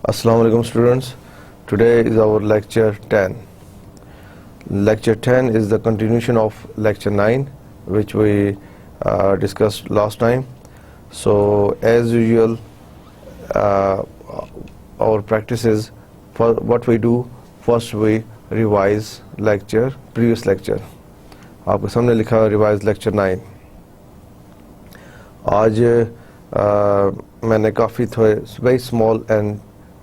Assalamu alaikum students. Today is our lecture 10. Lecture 10 is the continuation of lecture 9 which we discussed last time. So as usual our practice is, for what we do, first we revise previous lecture. آپ کے سامنے لکھا revise lecture 9. آج میں نے کافی تھوڑے very small and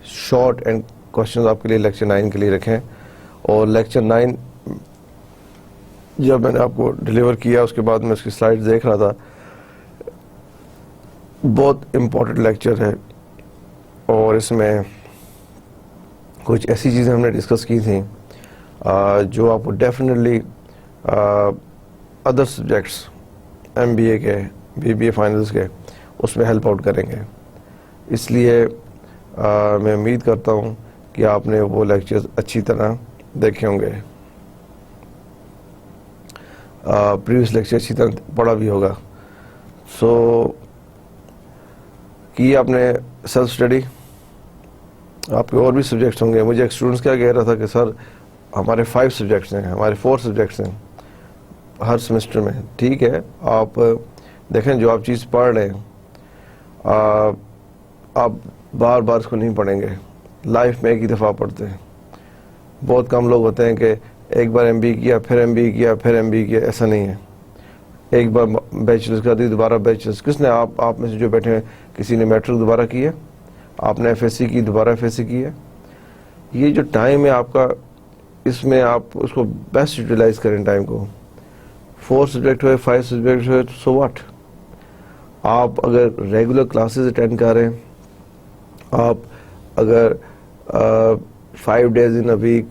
short and questions آپ کے لیے لیکچر 9 کے لیے رکھیں. اور لیکچر 9 جب میں نے آپ کو ڈیلیور کیا اس کے بعد میں اس کی سلائڈ دیکھ رہا تھا. بہت امپورٹنٹ لیکچر ہے اور اس میں کچھ ایسی چیزیں ہم نے ڈسکس کی تھیں جو آپ کو ڈیفینیٹلی ادر سبجیکٹس MBA کے BBA فائنلز کے اس میں ہیلپ آؤٹ کریں گے. اس لیے میں امید کرتا ہوں کہ آپ نے وہ لیکچرز اچھی طرح دیکھے ہوں گے, پریویس لیکچر اچھی طرح پڑھا بھی ہوگا. سو کی آپ نے سیلف اسٹڈی. آپ کے اور بھی سبجیکٹس ہوں گے. مجھے ایک اسٹوڈنٹس کیا کہہ رہا تھا کہ سر ہمارے 5 سبجیکٹس ہیں, ہمارے 4 سبجیکٹس ہیں ہر سیمسٹر میں. ٹھیک ہے, آپ دیکھیں جو آپ چیز پڑھ رہے ہیں آپ بار بار اس کو نہیں پڑھیں گے. لائف میں ایک ہی دفعہ پڑھتے ہیں. بہت کم لوگ ہوتے ہیں کہ ایک بار MBA کیا پھر MBA کیا پھر MBA کیا. ایسا نہیں ہے. ایک بار بیچلرز کر دی دوبارہ بیچلرز. کس نے آپ میں سے جو بیٹھے ہیں کسی نے میٹرک دوبارہ کی ہے؟ آپ نے FSC کی دوبارہ FSC کی ہے؟ یہ جو ٹائم ہے آپ کا, اس میں آپ اس کو بیسٹ یوٹیلائز کریں ٹائم کو. 4 سبجیکٹ ہوئے 5 سبجیکٹ ہوئے سو واٹ. آپ اگر ریگولر کلاسز اٹینڈ کر رہے ہیں, آپ اگر 5 days in a week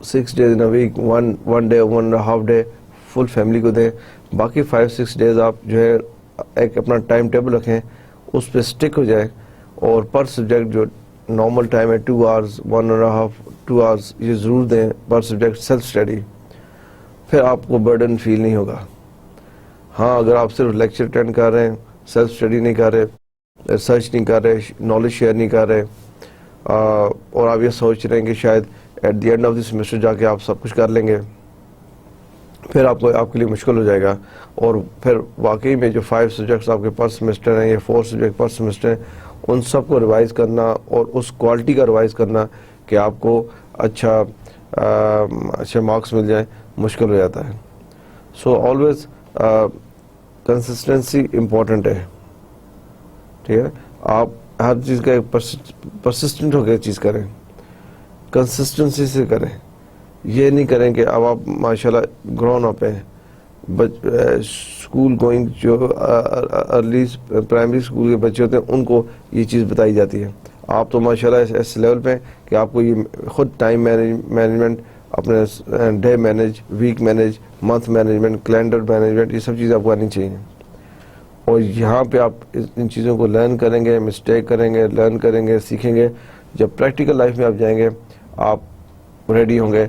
6 days in a week one day 1.5 day full family کو دیں, باقی 5-6 days آپ جو ہے ایک اپنا ٹائم ٹیبل رکھیں, اس پہ اسٹک ہو جائیں. اور پر سبجیکٹ جو نارمل ٹائم ہے 2 hours 1.5 2 hours یہ ضرور دیں پر سبجیکٹ سیلف اسٹڈی. پھر آپ کو برڈن فیل نہیں ہوگا. ہاں اگر آپ صرف لیکچر اٹینڈ کر رہے ہیں, سیلف اسٹڈی نہیں کر رہے, ریسرچ نہیں کر رہے, نالج شیئر نہیں کر رہے, اور آپ یہ سوچ رہے ہیں کہ شاید at the end of the semester جا کے آپ سب کچھ کر لیں گے, پھر آپ کے لیے مشکل ہو جائے گا. اور پھر واقعی میں جو 5 سبجیکٹس آپ کے پر سیمسٹر ہیں یا 4 سبجیکٹ پر سیمسٹر ہیں, ان سب کو ریوائز کرنا اور اس کوالٹی کا ریوائز کرنا کہ آپ کو اچھے مارکس مل جائیں مشکل ہو جاتا ہے. سو آلویز کنسسٹنسی امپورٹنٹ ہے. ٹھیک ہے, آپ ہر چیز کا پرسسٹنٹ ہو کے چیز کریں, کنسسٹنسی سے کریں. یہ نہیں کریں کہ اب آپ ماشاءاللہ گرون اپ ہیں, اسکول گوئنگ جو ارلی پرائمری اسکول کے بچے ہوتے ہیں ان کو یہ چیز بتائی جاتی ہے. آپ تو ماشاءاللہ اس لیول پہ کہ آپ کو یہ خود ٹائم مینجمنٹ, اپنے day manage, week manage, month management, calendar management, یہ سب چیزیں آپ کو آنی چاہیے. اور یہاں پہ آپ ان چیزوں کو لرن کریں گے, مسٹیک کریں گے, لرن کریں گے, سیکھیں گے. جب پریکٹیکل لائف میں آپ جائیں گے آپ ریڈی ہوں گے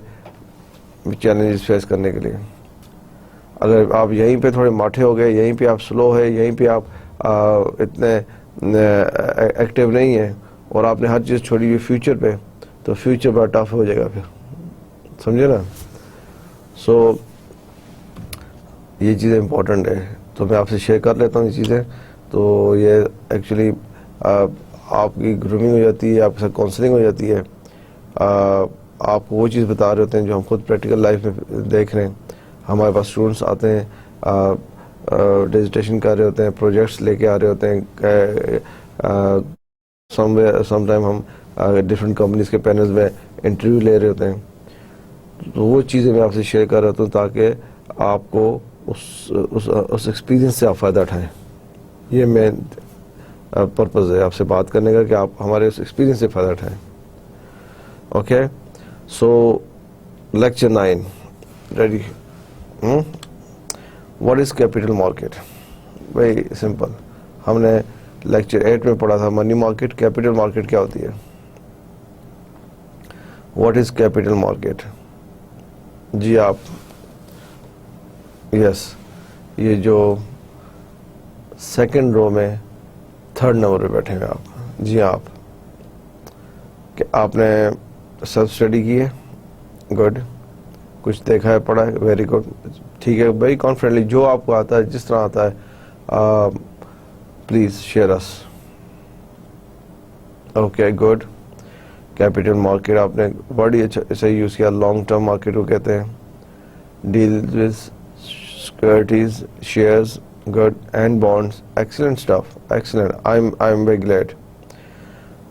چیلنجز فیس کرنے کے لیے. اگر آپ یہیں پہ تھوڑے ماٹھے ہو گئے, یہیں پہ آپ سلو ہے, یہیں پہ آپ اتنے ایکٹیو نہیں ہیں اور آپ نے ہر چیز چھوڑی ہوئی فیوچر پہ, تو فیوچر بڑا ٹف ہو جائے گا پھر. سمجھے نا؟ سو یہ چیزیں امپورٹنٹ ہے, تو میں آپ سے شیئر کر لیتا ہوں یہ چیزیں. تو یہ ایکچولی آپ کی گرومنگ ہو جاتی ہے, آپ کے ساتھ کاؤنسلنگ ہو جاتی ہے. آپ کو وہ چیز بتا رہے ہوتے ہیں جو ہم خود پریکٹیکل لائف میں دیکھ رہے ہیں. ہمارے پاس اسٹوڈنٹس آتے ہیں, ڈیزیٹیشن کر رہے ہوتے ہیں, پروجیکٹس لے کے آ رہے ہوتے ہیں. سم ٹائم ہم ڈفرینٹ کمپنیز کے پینلز میں انٹرویو لے رہے ہوتے ہیں. تو وہ چیزیں میں آپ سے شیئر کر رہا ہوں تاکہ آپ کو اس ایکسپیرینس سے آپ فائدہ اٹھائیں. یہ مین پرپز ہے آپ سے بات کرنے کا کہ آپ ہمارے اس ایکسپیرینس سے فائدہ اٹھائیں. Okay, so lecture 9 ready. What is capital market? Very simple. ہم نے لیکچر 8 میں پڑھا تھا منی مارکیٹ. کیپٹل مارکیٹ کیا ہوتی ہے؟ What is capital market? جی آپ, یس, یہ جو سیکنڈ رو میں 3rd نمبر پہ بیٹھے ہیں آپ, جی آپ کہ آپ نے سیلف اسٹڈی کی ہے, گڈ, کچھ دیکھا ہے, پڑھا ہے, ویری گڈ, ٹھیک ہے, ویری کانفیڈنٹلی جو آپ کو آتا ہے, جس طرح آتا ہے, پلیز شیئر اس. Okay, good. کیپٹل مارکیٹ آپ نے ورڈ ہی اچھا صحیح یوز کیا, لانگ ٹرم مارکیٹ کو کہتے ہیں. Deal with securities, shares, good, and bonds, excellent stuff, excellent, I am very glad.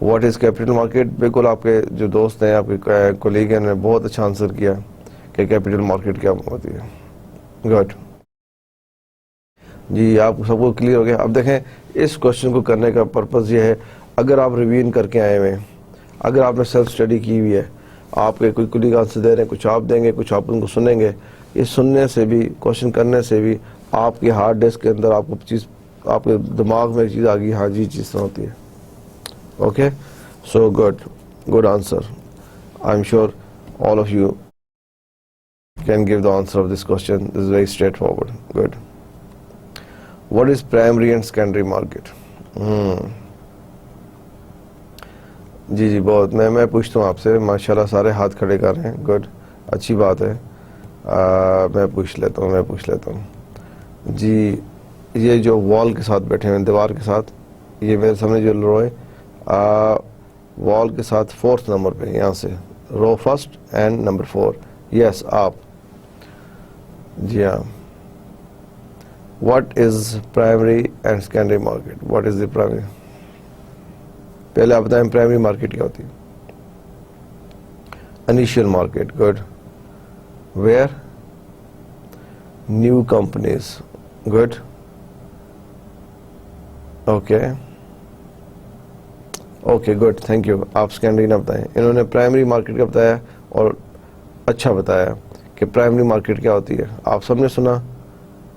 What is capital market? بالکل آپ کے جو دوست ہیں, آپ کے کولیگ ہیں, انہوں نے بہت اچھا آنسر کیا کہ کیپٹل مارکیٹ کیا ہوتی ہے. گڈ جی, آپ سب کو کلیئر ہو گیا. اب دیکھیں اس کوشچن کو کرنے کا پرپز یہ ہے, اگر آپ ریویژن کر کے آئے ہوئے ہیں, اگر آپ نے سیلف اسٹڈی کی ہوئی ہے, آپ کے کوئی کولیگ آنسر دے رہے ہیں, کچھ آپ دیں گے, کچھ آپ ان کو سنیں گے, یہ سننے سے بھی, کوشچن کرنے سے بھی آپ کے ہارڈ ڈسک کے اندر آپ کو چیز, آپ کے دماغ میں ایک چیز آ گئی, ہاں جی چیز طرح ہوتی ہے. Okay, so good answer. I'm sure all of you can give the answer of this question. This is very straightforward. Good. What is primary and secondary market? جی بہت, میں پوچھتا ہوں آپ سے, ماشاءاللہ سارے ہاتھ کھڑے کر رہے ہیں, گڈ, اچھی بات ہے. میں پوچھ لیتا ہوں. جی, یہ جو وال کے ساتھ بیٹھے ہیں, دیوار کے ساتھ, یہ میرے سامنے جو رو ہے, وال کے ساتھ 4th نمبر پہ, یہاں سے رو 1 اینڈ نمبر 4. یس, آپ. جی ہاں. What is primary and secondary market? What is the primary? پہلے آپ بتائیں پرائمری مارکیٹ کیا ہوتی ہے؟ Initial market, good. Where? New companies, good. Okay, good, thank you. آپ سیکنڈری نہ بتائیں. انہوں نے پرائمری مارکیٹ کا بتایا اور اچھا بتایا کہ پرائمری مارکیٹ کیا ہوتی ہے. آپ سب نے سنا,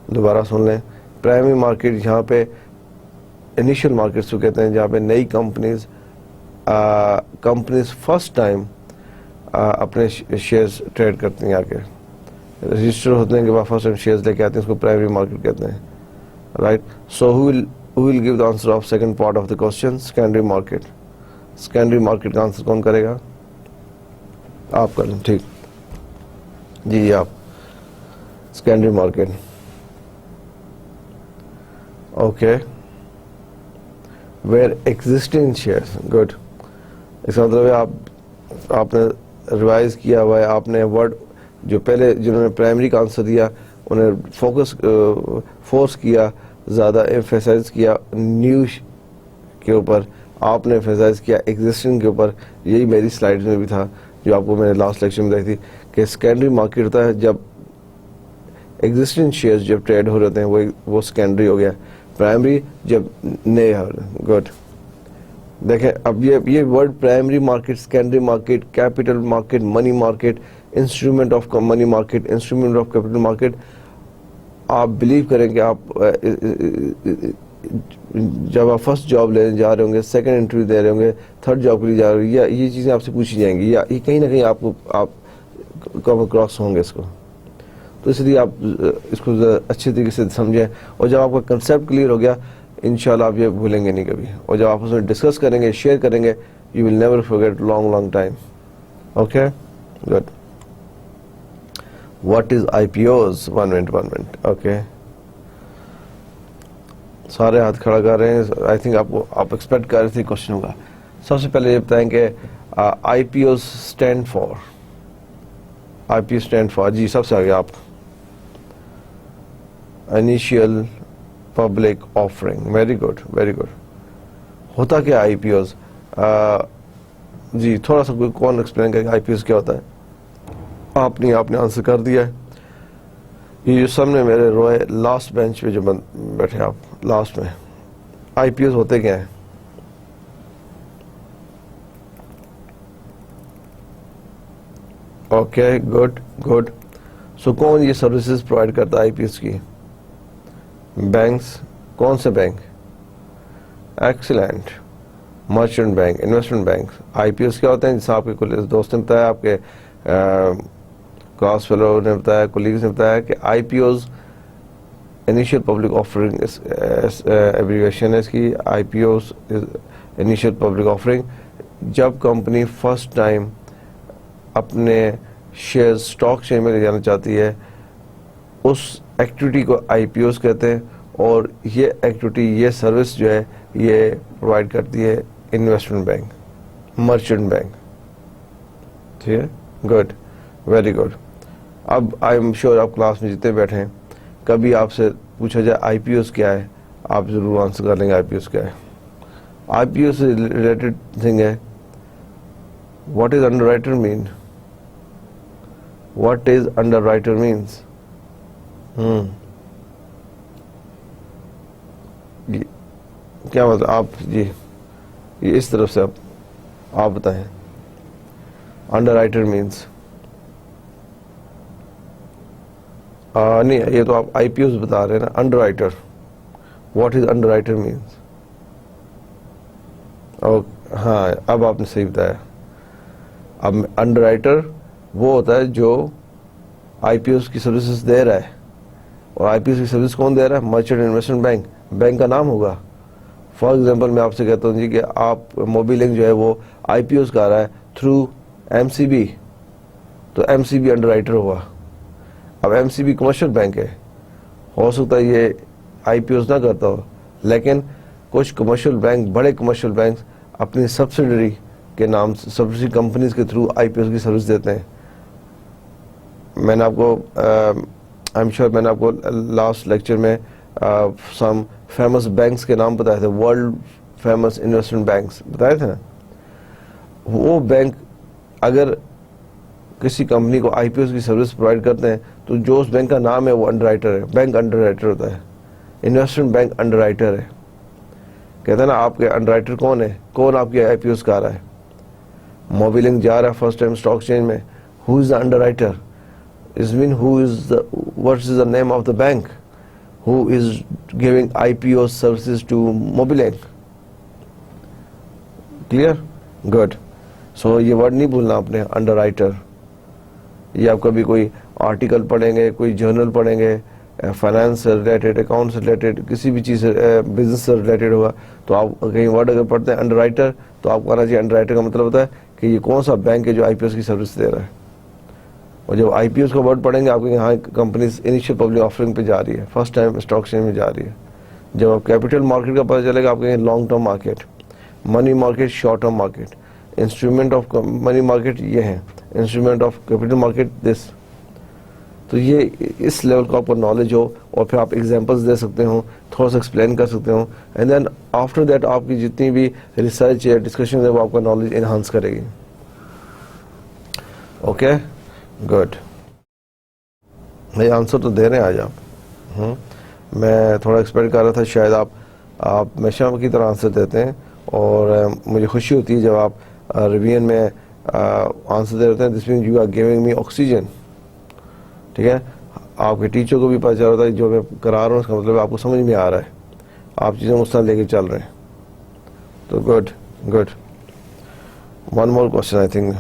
دوبارہ سن لیں. پرائمری مارکیٹ یہاں پہ انیشیل مارکیٹس کو کہتے ہیں, جہاں پہ نئی کمپنیز فرسٹ ٹائم اپنے شیئرز ٹریڈ کرتی ہیں, آ کے رجسٹر ہوتے ہیں, کہ وہ فرسٹ ٹائم شیئرز لے کے آتے ہیں, اس کو پرائمری مارکیٹ کہتے ہیں, right. So who will give the answer of second part of the question? Secondary market. Secondary market کا آنسر کون کرے گا؟ آپ کر لیں, ٹھیک. جی آپ. Secondary market. Okay. Where existing shares. Good. اس کا مطلب ہے آپ نے ریوائز کیا ہوا ہے, آپ نے ورڈ جو پہلے جنہوں نے پرائمری کا آنسر دیا انہیں فورس کیا, زیادہ ایمفیسائز کیا نیو کے اوپر, آپ نے ایمفیسائز کیا ایگزسٹنگ کے اوپر. یہی میری سلائیڈ میں بھی تھا جو آپ کو میں نے لاسٹ لیکچر میں بتائی تھی, کہ سیکنڈری مارکیٹ ہوتا ہے جب ایگزسٹنگ شیئرز جب ٹریڈ ہو رہے ہوتے ہیں, وہ سیکنڈری ہو گیا. پرائمری جب نئے ہو رہے ہیں. گڈ. دیکھیں اب یہ word primary market, secondary market, capital market, money market, instrument of money market, instrument of capital market, آپ بلیو کریں کہ آپ جب آپ فرسٹ جاب لینے جا رہے ہوں گے, سیکنڈ انٹرویو دے رہے ہوں گے, تھرڈ جاب کے لیے جا رہے ہوں گے, یا یہ چیزیں آپ سے پوچھی جائیں گی, یا یہ کہیں نہ کہیں آپ کم اکراس ہوں گے اس کو. تو اس لیے آپ اس کو اچھے طریقے سے سمجھیں, اور جب آپ کا کنسیپٹ کلیئر ہو گیا انشاءاللہ آپ یہ بھولیں گے نہیں کبھی, اور جب آپ اس میں ڈسکس کریں گے, شیئر کریں گے, you will never forget long time. Okay, good. What is I P Os? 1 minute. Okay, سارے ہاتھ کھڑا کر رہے ہیں. آئی تھنک آپ ایکسپیکٹ کر رہے تھے کوشچن ہوگا. سب سے پہلے یہ بتائیں کہ I P Os stand for. I P O stand for, جی سب سے آگے آپ. Initial public offering. Very good, very good. ہوتا کیا آئی پی اوز؟ جی تھوڑا سا کون ایکسپلین کرے گا آئی پی اوز کیا ہوتا ہے؟ آپ نے آنسر کر دیا ہے. یہ جو سامنے میرے روئے لاسٹ بینچ پہ جو بیٹھے آپ لاسٹ میں, آئی پی اوز ہوتے کیا ہیں؟ Okay, good. سو کون یہ سروسز پرووائڈ کرتا ہے آئی پی ایس کی؟ بینکس. کون سے bank? Excellent. Merchant bank, investment bank. I P S کیا ہوتے ہیں؟ جیسے آپ کے دوست نے بتایا, آپ کے کلاس فیلو نے بتایا, کولیگز نے بتایا کہ I P Os initial public offering abbreviation ہے اس کی. I P Os initial public offering. جب کمپنی فرسٹ ٹائم اپنے شیئر اسٹاک چین میں لے جانا چاہتی ہے اس ایکٹیویٹی کو آئی پی اوز کہتے ہیں، اور یہ ایکٹیویٹی، یہ سروس جو ہے یہ پرووائڈ کرتی ہے انویسٹمنٹ بینک، مرچنٹ بینک. ٹھیک ہے، گڈ، ویری گڈ. اب آئی ایم شیور آپ کلاس میں جتنے بیٹھے ہیں کبھی آپ سے پوچھا جائے آئی پی اوز کیا ہے، آپ ضرور آنسر کر لیں گے آئی پی اوز کیا ہے. آئی پی او سے ریلیٹڈ تھنگ ہے what is underwriter mean. What is underwriter means? کیا مطلب؟ آپ جی یہ اس طرف سے آپ بتائیں. انڈر رائٹر مینس نہیں، یہ تو آپ آئی پی اوز بتا رہے ہیں نا. Under writer, what is underwriter means? ہاں اب آپ نے صحیح بتایا. اب انڈر رائٹر وہ ہوتا ہے جو آئی پی اوز کی سروسز دے رہا ہے، اور آئی پی اوز کی سروس کون دے رہا ہے؟ Merchant investment bank. بینک کا نام ہوگا. فار ایگزامپل میں آپ سے کہتا ہوں جی کہ آپ موبی لنک جو ہے وہ آئی پی اوز کا رہا ہے تھرو ایم سی بی، تو M C B underwriter ہوا. اب M C B commercial bank ہے، ہو سکتا ہے یہ آئی پی اوز نہ کرتا ہو، لیکن کچھ کمرشل بینک، بڑے کمرشل بینک اپنی سبسڈری کے نام، سبسڈری کمپنیز کے تھرو آئی پی اوز کی سروس دیتے ہیں. میں نے آپ کو آئی ایم شیور میں نے آپ کو لاسٹ لیکچر میں سم فیمس بینکس کے نام بتائے تھے، ورلڈ فیمس انویسٹمنٹ بینکس بتائے تھے نا. وہ بینک اگر کسی کمپنی کو آئی پی اوز کی سروس پرووائڈ کرتے ہیں تو جو اس بینک کا نام ہے وہ انڈر رائٹر ہے. بینک انڈر رائٹر ہوتا ہے، انویسٹمنٹ بینک انڈر رائٹر ہے. کہتے ہیں نا آپ کے انڈر رائٹر کون ہے، کون آپ کے آئی پی اوز کا رہا ہے. موبی لنک جا رہا ہے فرسٹ ٹائم اسٹاک چینج میں، ہو از دا انڈر رائٹر؟ اس مین who is the, what is the name of the bank who is giving IPO services to Mobilink. Clear? Good. So یہ ورڈ نہیں بھولنا آپ نے، انڈر رائٹر. یہ آپ کبھی کوئی آرٹیکل پڑھیں گے، کوئی جرنل پڑھیں گے، فائنانس سے ریلیٹڈ، اکاؤنٹ سے ریلیٹڈ، کسی بھی چیز سے، بزنس سے ریلیٹڈ ہوگا تو آپ کہیں ورڈ اگر پڑھتے ہیں انڈر رائٹر تو آپ کو آنا چاہیے انڈر رائٹر کا مطلب ہوتا ہے کہ یہ کون سا بینک ہے جو آئی پی اوز کی سروس دے رہا ہے. اور جب آئی پی اوز کا ورڈ پڑھیں گے آپ کو ہاں کمپنیز انیشیل پبلک آفرنگ پہ جا رہی ہے، فرسٹ ٹائم اسٹاک چینج میں جا رہی ہے. جب آپ کیپٹل مارکیٹ کا پتہ چلے گا آپ کہیں long term market, money market, short term market. Instrument of money market یہ ہے، instrument of capital market this. تو یہ اس لیول کا آپ کو نالج ہو اور پھر آپ ایگزامپلس دے سکتے ہوں، تھوڑا سا ایکسپلین کر سکتے ہوں، اینڈ دین آفٹر دیٹ آپ کی جتنی بھی ریسرچ یا ڈسکشن ہے وہ آپ کا نالج انہانس کرے گی. Okay, good. یہ آنسر تو دے رہے ہیں آج آپ. میں تھوڑا ایکسپیکٹ کر رہا تھا شاید آپ ہمیشہ کی طرح آنسر دیتے ہیں، اور مجھے خوشی ہوتی ہے جب آپ ریویژن میں آنسر دے رہے ہیں. This means you are giving me oxygen. ٹھیک ہے، آپ کے ٹیچر کو بھی پتہ چل رہا ہے جو میں کرا رہا ہوں اس کا مطلب آپ کو سمجھ میں آ رہا ہے، آپ چیزیں اس طرح لے کے چل رہے ہیں. تو good good. One more question I think.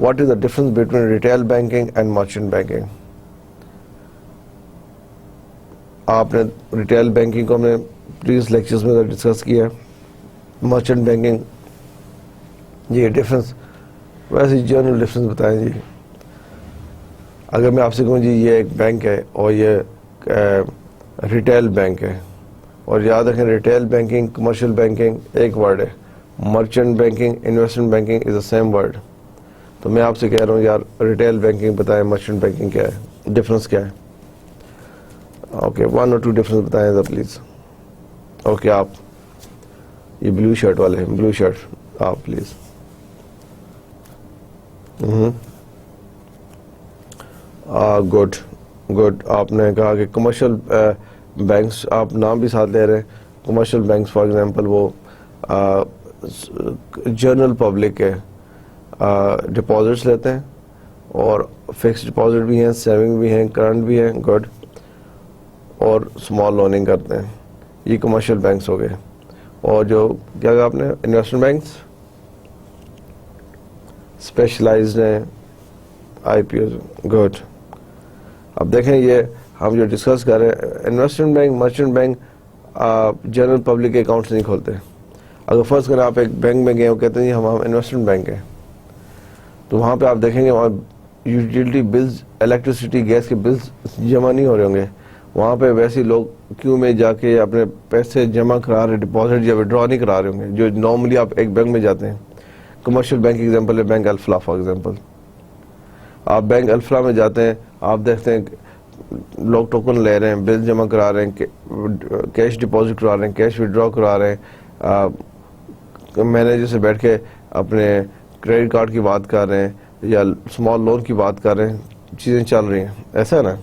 What is the difference between retail banking and merchant banking? آپ نے ریٹیل بینکنگ کو ہم نے پریویس لیکچرز میں ڈسکس کیا ہے. مرچنٹ بینکنگ یہ ڈفرینس ویسے جنرل ڈفرینس بتائیں جی. اگر میں آپ سے کہوں جی یہ ایک بینک ہے اور یہ ریٹیل بینک ہے، اور یاد رکھیں ریٹیل بینکنگ، کمرشل بینکنگ ایک ورڈ ہے، merchant banking, investment banking is the same word. تو میں آپ سے کہہ رہا ہوں یار ریٹیل بینکنگ بتائیں، مرچنٹ بینکنگ کیا ہے، ڈفرینس کیا ہے؟ اوکے، 1 or 2 ڈفرینس بتائیں ذرا پلیز. اوکے، آپ یہ بلو شرٹ والے، بلو شرٹ آپ پلیز. Good good. آپ نے کہا کہ کمرشل بینکس، آپ نام بھی ساتھ لے رہے ہیں. کمرشل بینکس فار ایگزامپل وہ جنرل پبلک ہے، ڈپازٹس لیتے ہیں، اور فکس ڈپازٹ بھی ہیں، سیونگ بھی ہیں، کرنٹ بھی ہیں. گڈ. اور اسمال لوننگ کرتے ہیں. یہ کمرشل بینکس ہو گئے. اور جو کیا کہا آپ نے، انویسٹمنٹ بینکس اسپیشلائزڈ ہیں، آئی پی اوز. گڈ. اب دیکھیں یہ ہم جو ڈسکس کر رہے ہیں، investment bank, merchant bank general public کے اکاؤنٹس نہیں کھولتے. اگر فرض کریں آپ ایک بینک میں گئے ہو، کہتے ہیں جی ہم انویسٹمنٹ بینک ہیں، تو وہاں پہ آپ دیکھیں گے وہاں یوٹیلٹی بلز، الیکٹریسٹی، گیس کے بلز جمع نہیں ہو رہے ہوں گے. وہاں پہ ویسے لوگ کیوں میں جا کے اپنے پیسے جمع کرا رہے، ڈپازٹ یا وڈرا نہیں کرا رہے ہوں گے جو نارملی آپ ایک بینک میں جاتے ہیں. کمرشل بینک ایگزامپل ہے بینک الفلاح فار ایگزامپل. آپ بینک الفلاح میں جاتے ہیں، آپ دیکھتے ہیں لوگ ٹوکن لے رہے ہیں، بل جمع کرا رہے ہیں، کیش ڈپازٹ کرا رہے ہیں، کیش وڈرا کرا رہے ہیں، مینیجر سے بیٹھ کے اپنے کریڈٹ کارڈ کی بات کر رہے ہیں یا اسمال لون کی بات کر رہے ہیں، چیزیں چل رہی ہیں، ایسا ہے نا.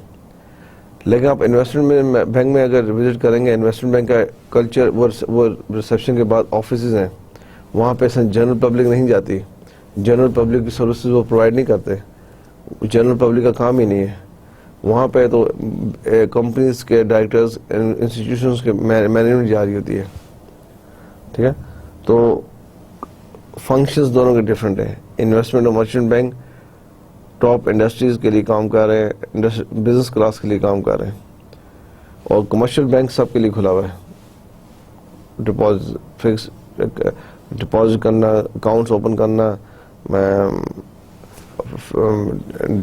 لیکن آپ انویسٹمنٹ بینک میں اگر وزٹ کریں گے، انویسٹمنٹ بینک کا کلچر، وہ ریسیپشن کے بعد آفیسز ہیں، وہاں پہ جنرل پبلک نہیں جاتی. جنرل پبلک کی سروسز وہ پرووائڈ نہیں کرتے، جنرل پبلک کا کام ہی نہیں ہے. وہاں پہ تو کمپنیز کے ڈائریکٹرز، انسٹیٹیوشنز کے مینجمنٹ جا رہی ہوتی ہے. ٹھیک ہے، تو فنکشنز دونوں کے ڈفرینٹ ہیں. انویسٹمنٹ اور مرچنٹ بینک ٹاپ انڈسٹریز کے لیے کام کر رہے ہیں، بزنس کلاس کے لیے کام کر رہے ہیں، اور کمرشل بینک سب کے لیے کھلا ہوا ہے. ڈپازٹ کرنا، اکاؤنٹس اوپن کرنا،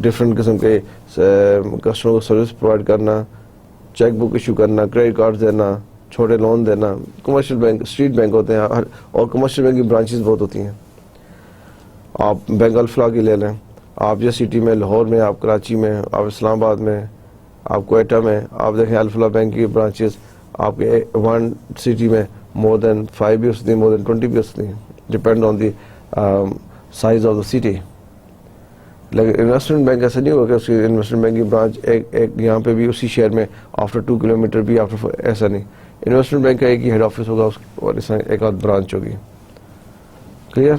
ڈفرینٹ قسم کے کسٹمر کو سروس پرووائڈ کرنا، چیک بک ایشو کرنا، کریڈٹ کارڈ دینا، چھوٹے لون دینا. کمرشل بینک اسٹریٹ بینک ہوتے ہیں، اور کمرشل بینک کی برانچز بہت ہوتی ہیں. آپ بینک الفلاح کی لے لیں، آپ جس سٹی میں، لاہور میں، آپ کراچی میں، آپ اسلام آباد میں، آپ کوئٹہ میں، آپ دیکھیں الفلاح بینک کی برانچز آپ کے ون سٹی میں مور دین 5 بھی ہو سکتی ہیں، مور دین 20 بھی ہو سکتی ہیں، depend on the size of the city. لیکن انویسٹمنٹ بینک ایسا نہیں ہوگا کہ اس کی انویسٹمنٹ بینک کی برانچ ایک یہاں پہ بھی اسی شہر میں آفٹر 2 کلومیٹر بھی آفٹر، ایسا نہیں. انویسٹمنٹ بینک کا ایک ہی ہیڈ آفس ہوگا اور اس میں ایک آدھ برانچ ہوگی. کلیئر؟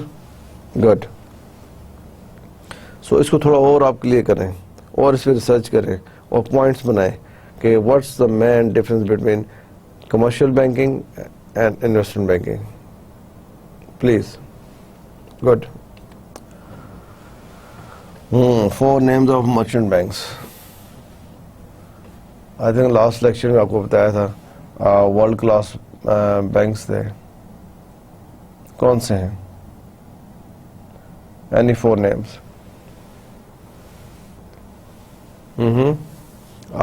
گڈ. سو اس کو تھوڑا اور آپ کلیئر کریں اور اس پہ ریسرچ کریں اور پوائنٹس بنائیں کہ what's the main difference between commercial banking and investment banking. Please. Good. 4 names of merchant banks. I think last lecture میں آپ کو بتایا تھا ورلڈ کلاس بینکس تھے. کون سے ہیں؟ Any 4 names.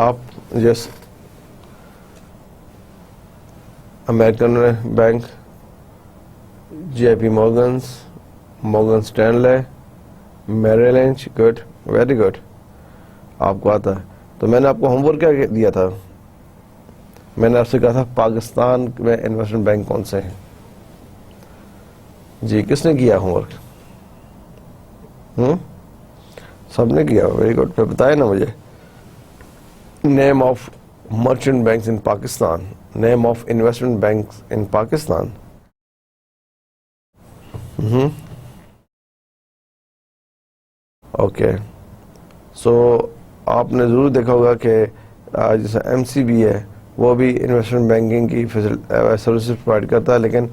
آپ جس American bank, JP Morgan's، Morgan Stanley, میری لینچ. گڈ، ویری گڈ، آپ کو آتا ہے. تو میں نے آپ کو ہوم ورک کیا دیا تھا؟ میں نے آپ سے کہا تھا پاکستان میں انویسٹمنٹ بینک کون سے ہیں. جی کس نے کیا ہوم ورک؟ سب نے کیا. Very good. پھر بتائیں نا مجھے name of merchant banks in Pakistan, name of investment banks in Pakistan. Okay. So آپ نے ضرور دیکھا ہوگا کہ جیسے MCB ہے وہ بھی انویسٹمنٹ بینکنگ کی سروسز پرووائڈ کرتا ہے، لیکن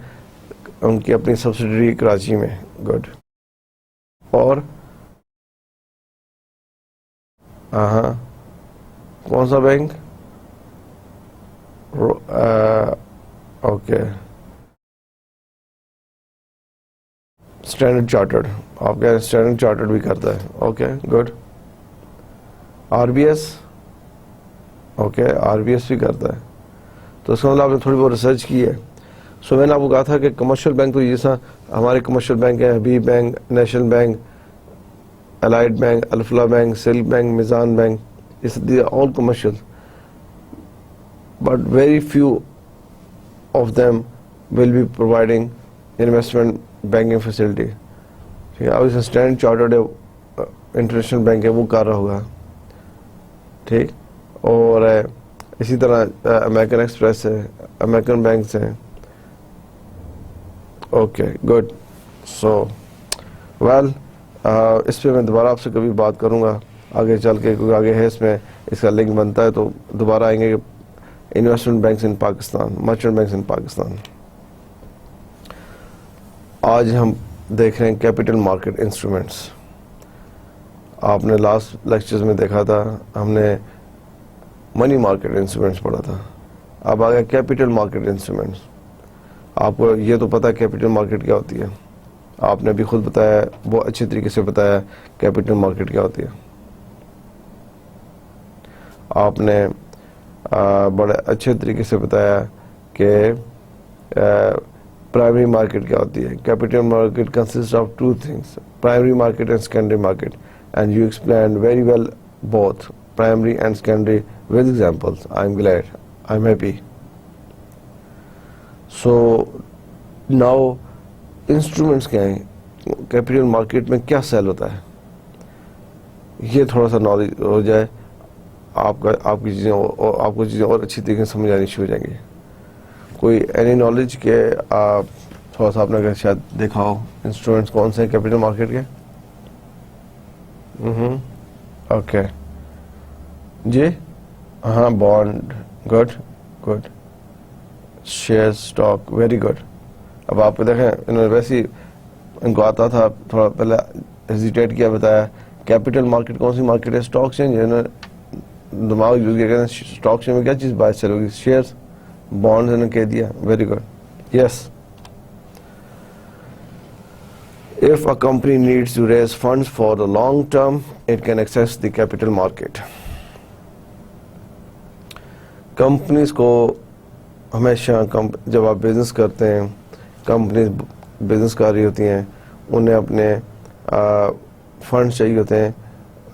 ان کی اپنی سبسڈری کراچی میں. گڈ. اور ہاں کون سا بینک؟ Okay, standard chartered. آپ کہہ رہے ہیں اسٹینڈرڈ چارٹرڈ بھی کرتا ہے. Okay good. RBS. Okay RBS بھی کرتا ہے. تو اس کا مطلب آپ نے تھوڑی بہت ریسرچ کی ہے. سو میں نے آپ کو کہا تھا کہ کمرشل بینک تو جیسا ہمارے کمرشل بینک ہیں، Habib Bank, National Bank, Allied Bank, Alfalah Bank, Silk Bank, Meezan Bank, they are all commercial. But very few of them will be providing investment banking facility. اب اس اسٹینڈرڈ چارٹرڈ انٹرنیشنل بینک ہے وہ کر رہا ہوگا. ٹھیک. اور اسی طرح امریکن ایکسپریس ہے، امریکن بینکس ہیں. Okay good. سو ویل اس پہ میں دوبارہ آپ سے کبھی بات کروں گا آگے چل کے، کیونکہ آگے ہے اس میں اس کا لنک بنتا ہے، تو دوبارہ آئیں گے کہ investment banks in Pakistan, merchant banks in Pakistan. آج ہم دیکھ رہے ہیں کیپٹل مارکیٹ انسٹرومنٹس. آپ نے لاسٹ لیکچرز میں دیکھا تھا ہم نے منی مارکیٹ انسٹرومنٹس پڑھا تھا. اب آ گیا کیپٹل مارکیٹ انسٹرومنٹس. آپ کو یہ تو پتا ہے کیپٹل مارکیٹ کیا ہوتی ہے, آپ نے بھی خود بتایا, بہت اچھے طریقے سے بتایا کیپٹل مارکیٹ کیا ہوتی ہے. آپ نے بڑے اچھے طریقے سے بتایا کہ پرائمری مارکیٹ کیا ہوتی ہے. Capital market consist of two things, primary market and secondary market, and you explained very well both primary and secondary with examples. I'm glad, I'm happy. So now instruments کیا ہیں, capital market میں کیا cell ہوتا ہے, یہ تھوڑا سا knowledge ہو جائے آپ کی چیزیں, آپ کو چیزیں اور اچھی طریقے سے سمجھ آنی شروع ہو جائیں گی. کوئی اینی نالج کہ آپ تھوڑا سا آپ نے شاید دیکھا ہو انسٹرومنٹس کون سے ہیں کیپٹل مارکیٹ کے. اوکے جی, ہاں, bond, good good, share, stock, very good. اب آپ کو دیکھیں انہوں نے ویسے ہی ان کو آتا تھا, تھوڑا پہلے ہیزیٹیٹ کیا, بتایا کیپٹل مارکیٹ کون سی مارکیٹ ہے, اسٹاک چینج. انہوں نے دماغ یوز کیا, کہتے ہیں اسٹاک چینج میں کیا چیز باعث چلے گی, شیئرس, بانڈ. انہوں نے کہہ دیا, very good, yes. If a company needs to raise funds for the long term, it can access the capital market. Companies کو ہمیشہ جب آپ بزنس کرتے ہیں, کمپنیز بزنس کر رہی ہوتی ہیں, انہیں اپنے فنڈس چاہیے ہوتے ہیں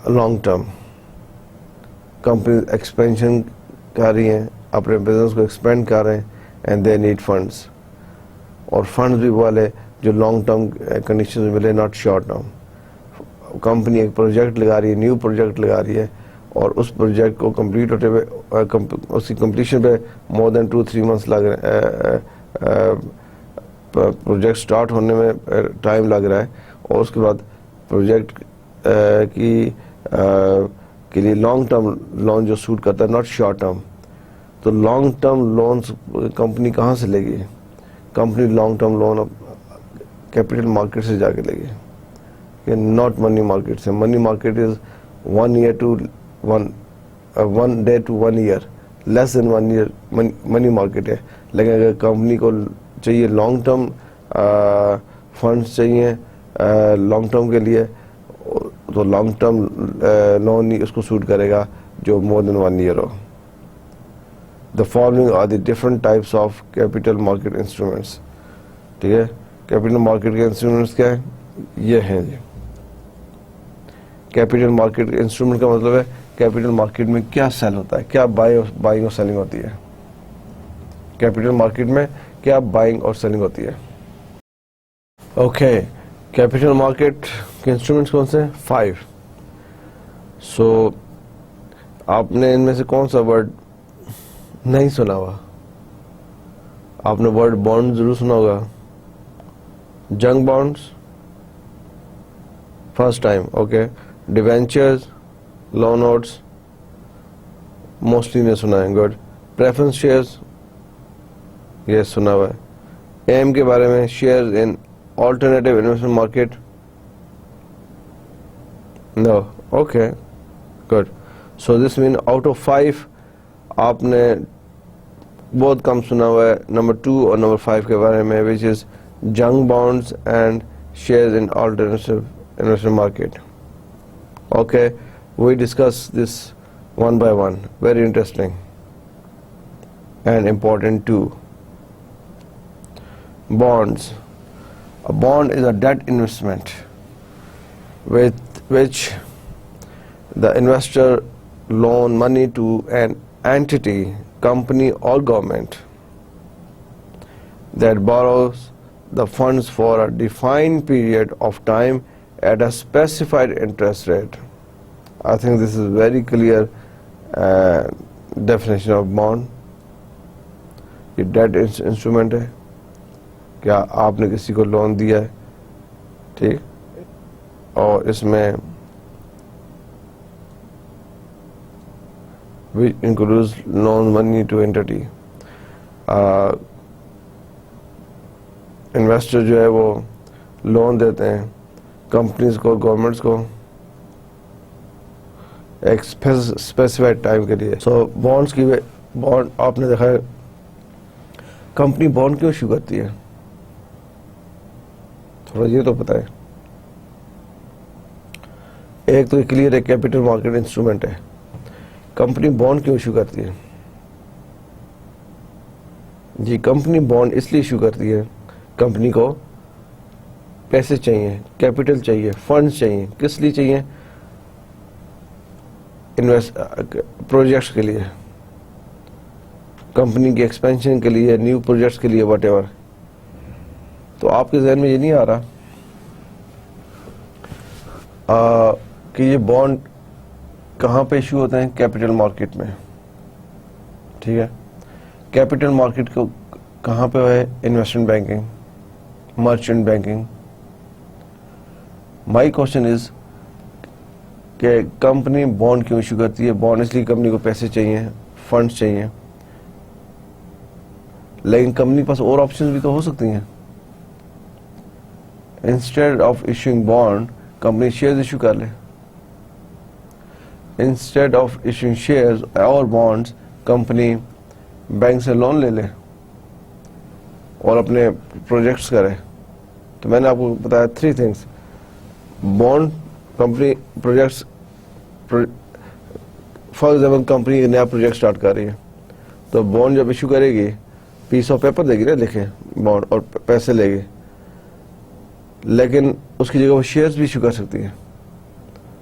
لانگ ٹرم. کمپنیز ایکسپینشن کر رہی ہیں, اپنے بزنس کو ایکسپینڈ کر رہے ہیں, اینڈ دے نیڈ فنڈس. اور فنڈس بھی والے جو لانگ ٹرم کنڈیشن میں ملے, ناٹ شارٹ ٹرم. کمپنی ایک پروجیکٹ لگا رہی ہے, نیو پروجیکٹ لگا رہی ہے, اور اس پروجیکٹ کو کمپلیٹ ہوتے ہوئے, اس کی کمپلیشن پہ مور دین 2-3 months لگ رہے ہیں, پروجیکٹ سٹارٹ ہونے میں ٹائم لگ رہا ہے, اور اس کے بعد پروجیکٹ کے لیے لانگ ٹرم لون جو سوٹ کرتا ہے, ناٹ شارٹ ٹرم. تو لانگ ٹرم لونز کمپنی کہاں سے لے گی, company long term loan capital market سے جا کے لے گی, ناٹ منی مارکیٹ سے. Money market is 1 year to 1 day to 1 year, less than 1 year money market ہے. لیکن اگر کمپنی کو چاہیے لانگ ٹرم فنڈس چاہیے لانگ ٹرم کے لیے, تو لانگ ٹرم لون ہی اس کو سوٹ کرے گا جو مور دین 1 year who. The following are the different types of capital market instruments. ٹھیک ہے, کیپٹل مارکیٹ کے انسٹرومنٹس کیا ہیں, یہ ہیں جی. کیپٹل مارکیٹ انسٹرومنٹ کا مطلب ہے کیپٹل مارکیٹ میں کیا سیل ہوتا ہے, کیا بائنگ اور سیلنگ ہوتی ہے. کیپٹل مارکیٹ میں کیا بائنگ اور سیلنگ ہوتی ہے. اوکے, کیپٹل مارکیٹ کے انسٹرومنٹس کون سے ہیں, 5. سو آپ نے ان میں سے کون سا ورڈ نہیں سنا ہوا, آپ نے ورڈ بانڈ ضرور سنا ہوگا. جنگ bonds first time, okay. Debentures, loan notes mostly نے سنا ہے, گڈ. پریفرنس شیئرز, یہ سنا ہوا ہے. ایم کے بارے میں, shares in alternative investment market, no, okay, good. So this main out of 5 آپ نے بہت کم سنا ہوا ہے نمبر 2 اور نمبر 5 کے بارے میں, which is junk bonds and shares in alternative investment market. Okay, we discuss this one by one. Very interesting and important too. Bonds. A bond is a debt investment with which the investor loan money to an entity, company or government that borrows the funds for a defined period of time at a specified interest rate. I think this is very clear definition of bond. یہ date instrument ہے, کیا آپ نے کسی کو loan دیا ہے, ٹھیک, اور اس میں which includes loan money to entity. Investor جو ہے وہ لون دیتے ہیں کمپنیز کو, گورنمنٹس کو, ایک اسپیسیفائڈ ٹائم کے لیے. سو بانڈس کی بانڈ آپ نے دیکھا ہے کمپنی بانڈ کیوں ایشو کرتی ہے؟ تھوڑا یہ تو بتائیں. ایک تو کلیئر ہے کیپٹل مارکیٹ انسٹرومنٹ ہے. کمپنی بانڈ کیوں ایشو کرتی ہے؟ جی کمپنی بانڈ اس لیے ایشو کرتی ہے، کمپنی کو پیسے چاہیے، کیپٹل چاہیے، فنڈز چاہیے. کس لیے چاہیے؟ پروجیکٹس کے لیے، کمپنی کے ایکسپینشن کے لیے، نیو پروجیکٹس کے لیے، واٹ ایور. تو آپ کے ذہن میں یہ نہیں آ رہا کہ یہ بانڈ کہاں پہ ایشو ہوتے ہیں؟ کیپٹل مارکیٹ میں. ٹھیک ہے، کیپٹل مارکیٹ کو کہاں پہ ہے؟ Investment banking, merchant banking. My question is کہ کمپنی بانڈ کیوں ایشو کرتی ہے؟ بانڈ اس لیے کمپنی کو پیسے چاہیے، فنڈز چاہیے، لیکن کمپنی کے پاس اور آپشنز بھی تو ہو سکتی ہیں. Instead of issuing bond company shares issue کر لے. انسٹیڈ آف ایشوئنگ شیئرز اور بانڈز کمپنی بینک سے لون لے لے اور اپنے پروجیکٹس کرے. تو میں نے آپ کو بتایا 3 things. Bond, company, projects. For example company ایک نیا پروجیکٹ سٹارٹ کر رہی ہے تو بانڈ جب ایشو کرے گی، پیس آف پیپر دے گی نا، لکھے بانڈ، اور پیسے لے گی، لیکن اس کی جگہ وہ شیئرز بھی ایشو کر سکتی ہے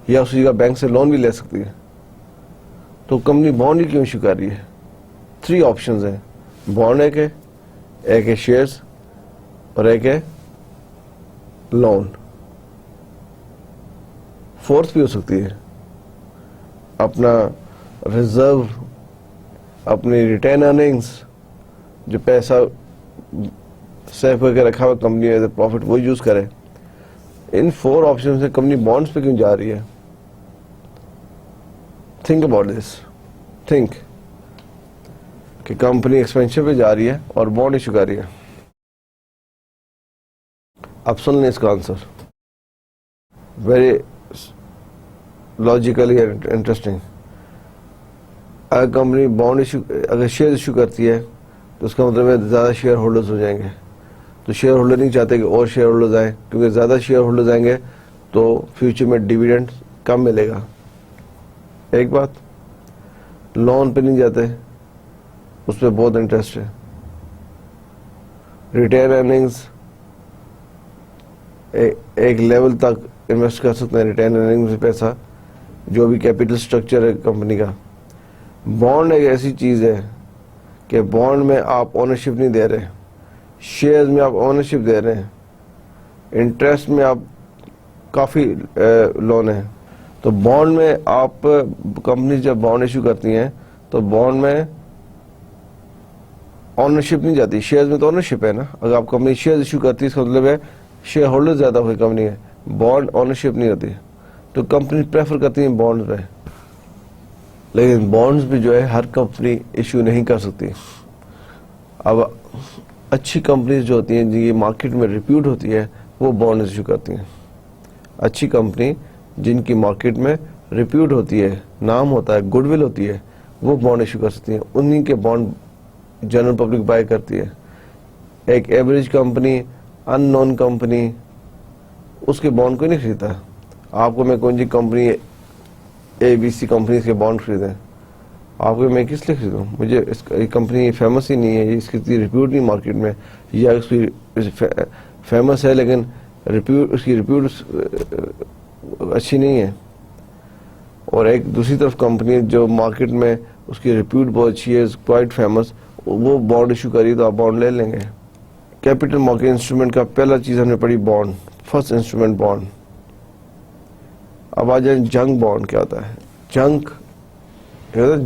یا اس کی جگہ بینک سے لون بھی لے سکتی ہے. تو کمپنی بانڈ ہی کیوں ایشو کر رہی ہے؟ 3 آپشنز ہیں. بانڈ ایک ہے شیئرز اور ایک ہے لون. 4th بھی ہو سکتی ہے اپنا ریزرو، اپنی ریٹین ارننگز، جو پیسہ سیو کر کے رکھا ہوا کمپنی ایز اے پروفٹ، وہ یوز کرے. ان 4 آپشن سے کمپنی بانڈس پہ کیوں جا رہی ہے؟ Think about this. تھنک کہ کمپنی ایکسپینشن پہ جا رہی ہے اور بانڈ ایشو کر رہی ہے. اب سن لیں اس کا آنسر، ویری لاجیکلی انٹرسٹنگ. اگر کمپنی بانڈ ایشو، اگر شیئر ایشو کرتی ہے تو اس کا مطلب ہے زیادہ شیئر ہولڈرز ہو جائیں گے. تو شیئر ہولڈر نہیں چاہتے کہ اور شیئر ہولڈرز آئیں، کیونکہ زیادہ شیئر ہولڈرز آئیں گے تو فیوچر میں ڈیویڈنڈ کم ملے گا. ایک بات. لون پہ نہیں جاتے، اس پہ بہت انٹرسٹ ہے. ریٹین ارننگز ایک لیول تک انویسٹ کر سکتے ہیں، ریٹین ارننگز سے پیسہ، جو بھی کیپٹل سٹرکچر ہے کمپنی کا. بانڈ ایک ایسی چیز ہے کہ بانڈ میں آپ اونرشپ نہیں دے رہے، شیئرز میں آپ اونرشپ دے رہے ہیں، انٹرسٹ میں آپ کافی لون ہے. تو بانڈ میں آپ، کمپنی جب بانڈ ایشو کرتی ہیں تو بانڈ میں اونرشپ نہیں جاتی. شیئرز میں تو اونرشپ ہے نا. اگر آپ کمپنی شیئرز ایشو کرتی ہے اس کا مطلب ہے شیئر ہولڈر زیادہ ہوئی کمپنی ہے، بانڈ اونرشپ نہیں ہوتی. تو کمپنی پریفر کرتی ہیں بانڈز پہ. لیکن بانڈز بھی جو ہے ہر کمپنی ایشو نہیں کر سکتی. اب اچھی کمپنیز جو ہوتی ہیں جن کی مارکیٹ میں ریپیوٹ ہوتی ہے وہ بانڈ ایشو کرتی ہیں. اچھی کمپنی جن کی مارکیٹ میں ریپیوٹ ہوتی ہے، نام ہوتا ہے، گڈ ول ہوتی ہے، وہ بانڈ ایشو کر سکتی ہیں. انہی کے بانڈ جنرل پبلک بائی کرتی ہے. ایک ایوریج کمپنی، ان نون کمپنی، اس کے بانڈ کو نہیں خریدتا. آپ کو میں کون سی کمپنی ABC کمپنیز کے بانڈ خریدیں، آپ کو میں کس لیے خریدوں؟ مجھے اس کمپنی فیمس ہی نہیں ہے، اس کی ریپیوٹ نہیں مارکیٹ میں، یا اس کی فیمس ہے لیکن اس کی ریپیوٹ اچھی نہیں ہے. اور ایک دوسری طرف کمپنی جو مارکیٹ میں اس کی ریپیوٹ بہت اچھی ہے، کوائٹ فیمس، وہ بانڈ ایشو کری تو آپ بانڈ لے لیں گے. کیپٹل مارکیٹ انسٹرومنٹ کا پہلا چیز ہم نے پڑھی بانڈ، فرسٹ انسٹرومنٹ بانڈ. اب آ جائیں جنک بانڈ. کیا ہوتا ہے جنک؟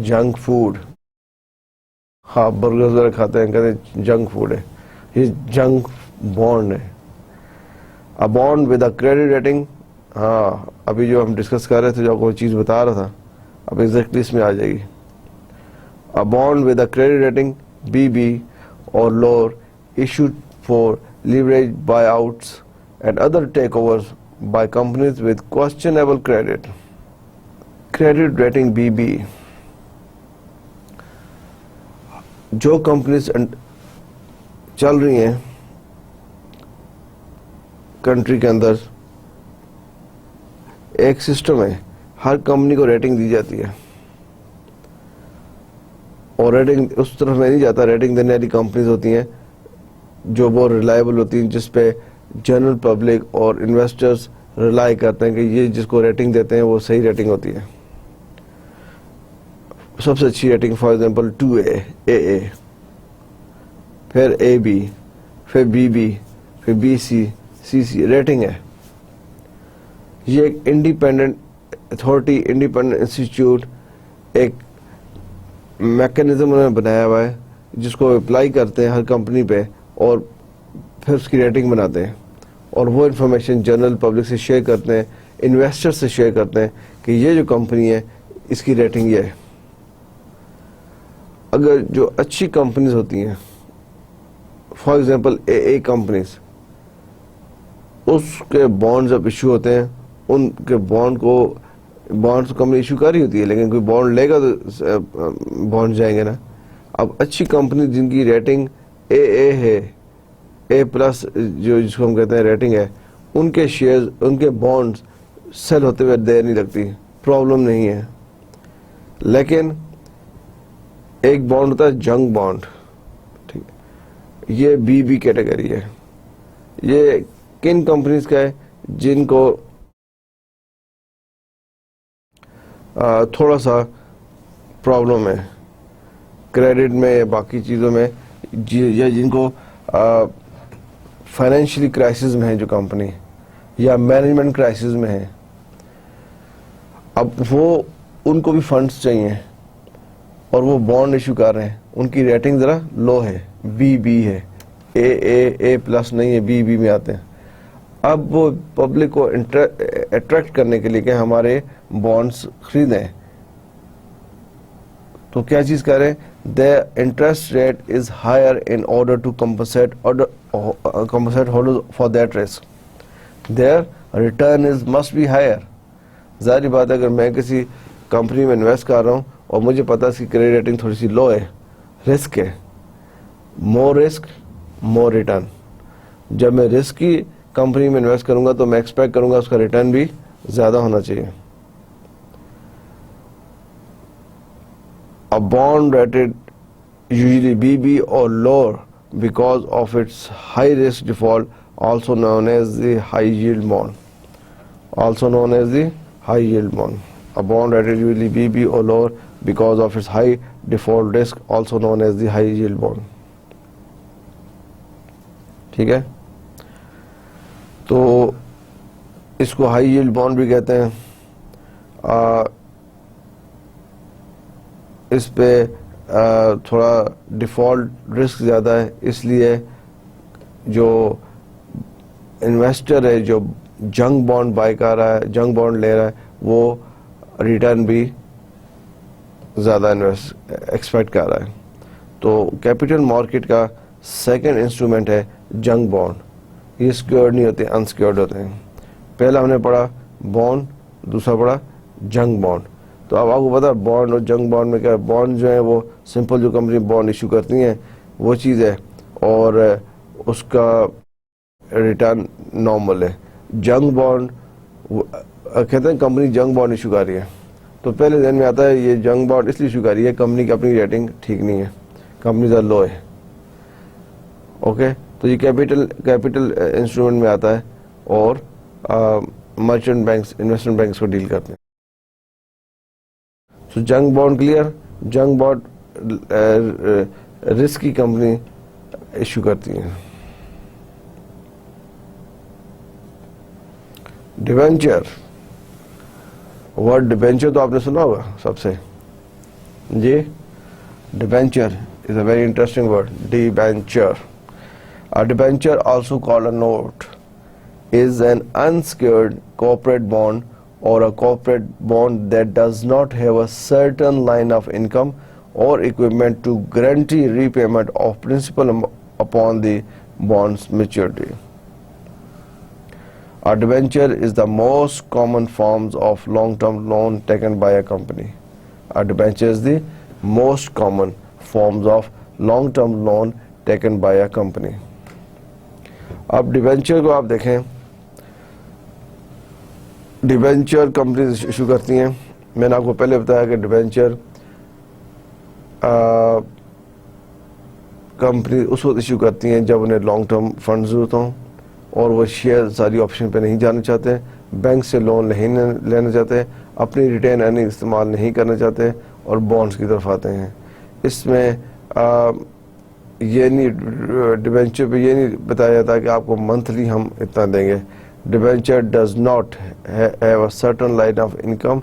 Junk food. ہاں برگر وغیرہ کھاتے ہیں، کہتے ہیں جنک فوڈ ہے. یہ جنک بانڈ ہے. ا bond with a credit rating. ہاں ابھی جو ہم ڈسکس کر رہے تھے، جو کوئی چیز بتا رہا تھا، اب ایگزیکٹلی اس میں آ جائے گی. ا bond with a credit rating BB اور lower issued for leverage buyouts and other takeovers by companies with questionable credit. Credit rating BB. جو کمپنیز چل رہی ہیں کنٹری کے اندر، ایک سسٹم ہے، ہر کمپنی کو ریٹنگ دی جاتی ہے، اور ریٹنگ اس طرف میں نہیں جاتا. ریٹنگ دینے والی کمپنیز ہوتی ہیں جو بہت ریلائبل ہوتی ہیں، جس پہ جنرل پبلک اور انویسٹرز ریلائی کرتے ہیں کہ یہ جس کو ریٹنگ دیتے ہیں وہ صحیح ریٹنگ ہوتی ہے. سب سے اچھی rating for example 2A، AA، پھر AB، پھر BB، پھر BC، CC ریٹنگ ہے. یہ ایک انڈیپینڈنٹ اتھارٹی، انڈیپینڈنٹ انسٹیٹیوٹ، ایک میکینزم انہوں نے بنایا ہوا ہے جس کو اپلائی کرتے ہیں ہر کمپنی پہ، اور پھر اس کی ریٹنگ بناتے ہیں، اور وہ انفارمیشن جنرل پبلک سے شیئر کرتے ہیں، انویسٹر سے شیئر کرتے ہیں کہ یہ جو کمپنی ہے اس کی ریٹنگ یہ ہے. اگر جو اچھی کمپنیز ہوتی ہیں، فار ایگزامپل AA کمپنیز، اس کے بانڈز اب ایشو ہوتے ہیں، ان کے بانڈز کمپنی ایشو کر رہی ہوتی ہے، لیکن کوئی بانڈ لے گا تو بانڈ جائیں گے نا. اب اچھی کمپنی جن کی ریٹنگ AA ہے، A+ جو جس کو ہم کہتے ہیں ریٹنگ ہے، ان کے شیئرز، ان کے بانڈز سیل ہوتے ہوئے دیر نہیں لگتی، پرابلم نہیں ہے. لیکن ایک بانڈ ہوتا ہے جنگ بانڈ، ٹھیک ہے، یہ BB کیٹیگری ہے. یہ کن کمپنیز کا ہے؟ جن کو تھوڑا سا پرابلم ہے کریڈٹ میں یا باقی چیزوں میں، یا جن کو فائنینشلی کرائسس میں ہے جو کمپنی، یا مینجمنٹ کرائسس میں ہے. اب وہ ان کو بھی فنڈز چاہیے اور وہ بانڈ ایشو کر رہے ہیں، ان کی ریٹنگ ذرا لو ہے، BB ہے، A+ نہیں ہے، BB میں آتے ہیں. اب وہ پبلک کو اٹریکٹ کرنے کے لیے کہ ہمارے بانڈز خریدیں، تو کیا چیز کر رہے ہیں؟ the interest rate is higher in order to compensate holders for that risk. Their return must be higher. ظاہری بات ہے اگر میں کسی کمپنی میں انویسٹ کر رہا ہوں اور مجھے پتا ہے اس کی کریڈٹ ریٹنگ تھوڑی سی لو ہے، رسک ہے، مور رسک مور ریٹرن. جب میں رسک کی کمپنی میں انویسٹ کروں گا تو میں ایکسپیکٹ کروں گا اس کا ریٹرن بھی زیادہ ہونا چاہیے. A bond rated usually BB or lower because of its high risk default, also known as the high yield bond. A bond rated usually BB or lower because of its high default risk, also known as the high yield bond. ٹھیک ہے، تو اس کو high yield bond بھی کہتے ہیں. اس پہ تھوڑا default risk زیادہ ہے، اس لیے جو انویسٹر ہے جو جنگ بانڈ بائی کر رہا ہے، جنگ بانڈ لے رہا ہے، وہ ریٹرن بھی زیادہ ایکسپیکٹ کر رہا ہے. تو کیپٹل مارکیٹ کا سیکنڈ انسٹرومنٹ ہے جنگ بانڈ. یہ سیکیورڈ نہیں ہوتے، انسیکیورڈ ہوتے ہیں. پہلا ہم نے پڑھا بانڈ، دوسرا پڑھا جنگ بانڈ. تو اب آپ کو پتا بانڈ اور جنگ بانڈ میں کیا ہے؟ بانڈ جو ہیں وہ سمپل جو کمپنی بانڈ ایشو کرتی ہیں وہ چیز ہے، اور اس کا ریٹرن نارمل ہے. جنگ بانڈ کہتے ہیں کمپنی جنگ بانڈ ایشو کر رہی ہے، تو پہلے ذہن میں آتا ہے یہ جنگ بانڈ اس لیے ایشو کر رہی ہے کمپنی کی اپنی ریٹنگ ٹھیک نہیں ہے، کمپنی زیادہ لو ہے. اوکے، تو یہ کیپٹل انسٹرومنٹ میں آتا ہے، اور مرچنٹ بینکس، انویسٹمنٹ بینکس کو ڈیل کرتے ہیں. سو جنگ بانڈ کلیئر. جنگ بانڈ رسک کی کمپنی ایشو کرتی ہیں. ڈیبینچر، ورڈ ڈیبینچر تو آپ نے سنا ہوگا سب سے، جی. Debenture is a very interesting word. Debenture. A debenture, also called a note, is an unsecured corporate bond or a corporate bond that does not have a certain line of income or equipment to guarantee repayment of principal upon the bond's maturity. A debenture is the most common forms of long-term loan taken by a company. A debenture is the most common forms of long-term loan taken by a company. اب debenture کو آپ دیکھیں, debenture companies issue کرتی ہیں. میں نے آپ کو پہلے بتایا کہ ڈیبینچر کمپنی اس وقت ایشو کرتی ہیں جب انہیں لانگ ٹرم فنڈ ضرورت ہوں اور وہ شیئر ساری آپشن پہ نہیں جانا چاہتے, بینک سے لون نہیں لینا چاہتے, اپنی ریٹین ارننگ استعمال نہیں کرنا چاہتے اور بانڈز کی طرف آتے ہیں. اس میں یہ نہیں, ڈیبینچر پہ یہ نہیں بتایا جاتا کہ آپ کو منتھلی ہم اتنا دیں گے. Debenture does not have a certain line of income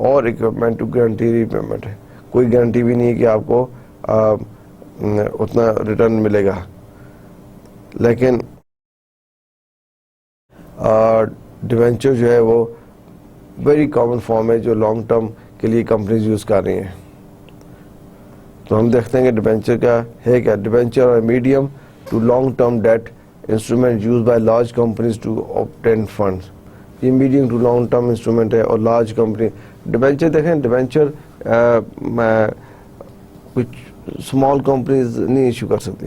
اور equipment to guarantee repayment. کوئی گارنٹی بھی نہیں ہے کہ آپ کو اتنا ریٹرن ملے گا. لیکن ڈیبینچر جو ہے وہ ویری کامن فارم ہے جو لانگ ٹرم کے لیے کمپنیز یوز کر رہی ہیں. تو ہم دیکھتے ہیں کہ ڈیبینچر کا ہے کیا. ڈیبینچر اور medium to long term debt instrument used by large companies to obtain funds. یہ medium to long term instrument ہے اور لارج کمپنی. ڈیبینچر دیکھیں, ڈیبینچر کچھ اسمال کمپنیز نہیں ایشو کر سکتی,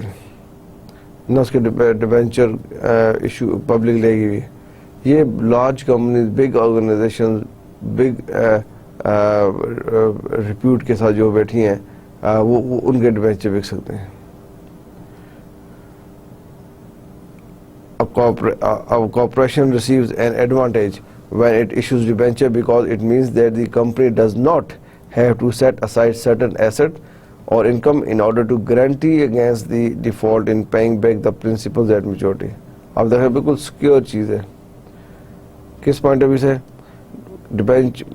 نہ اس کے ڈیبینچر ایشو پبلک لے گی. یہ large companies, big organization, big repute کے ساتھ جو بیٹھی ہیں وہ ان کے ڈیبینچر بک سکتے ہیں. A corporation receives an advantage when it issues debenture because it means that the company does not have to set aside certain asset or income in order to guarantee against the default in paying back the principals at maturity. آپ دیکھیں بالکل secure چیز ہے. کس point of view سے؟ Debenture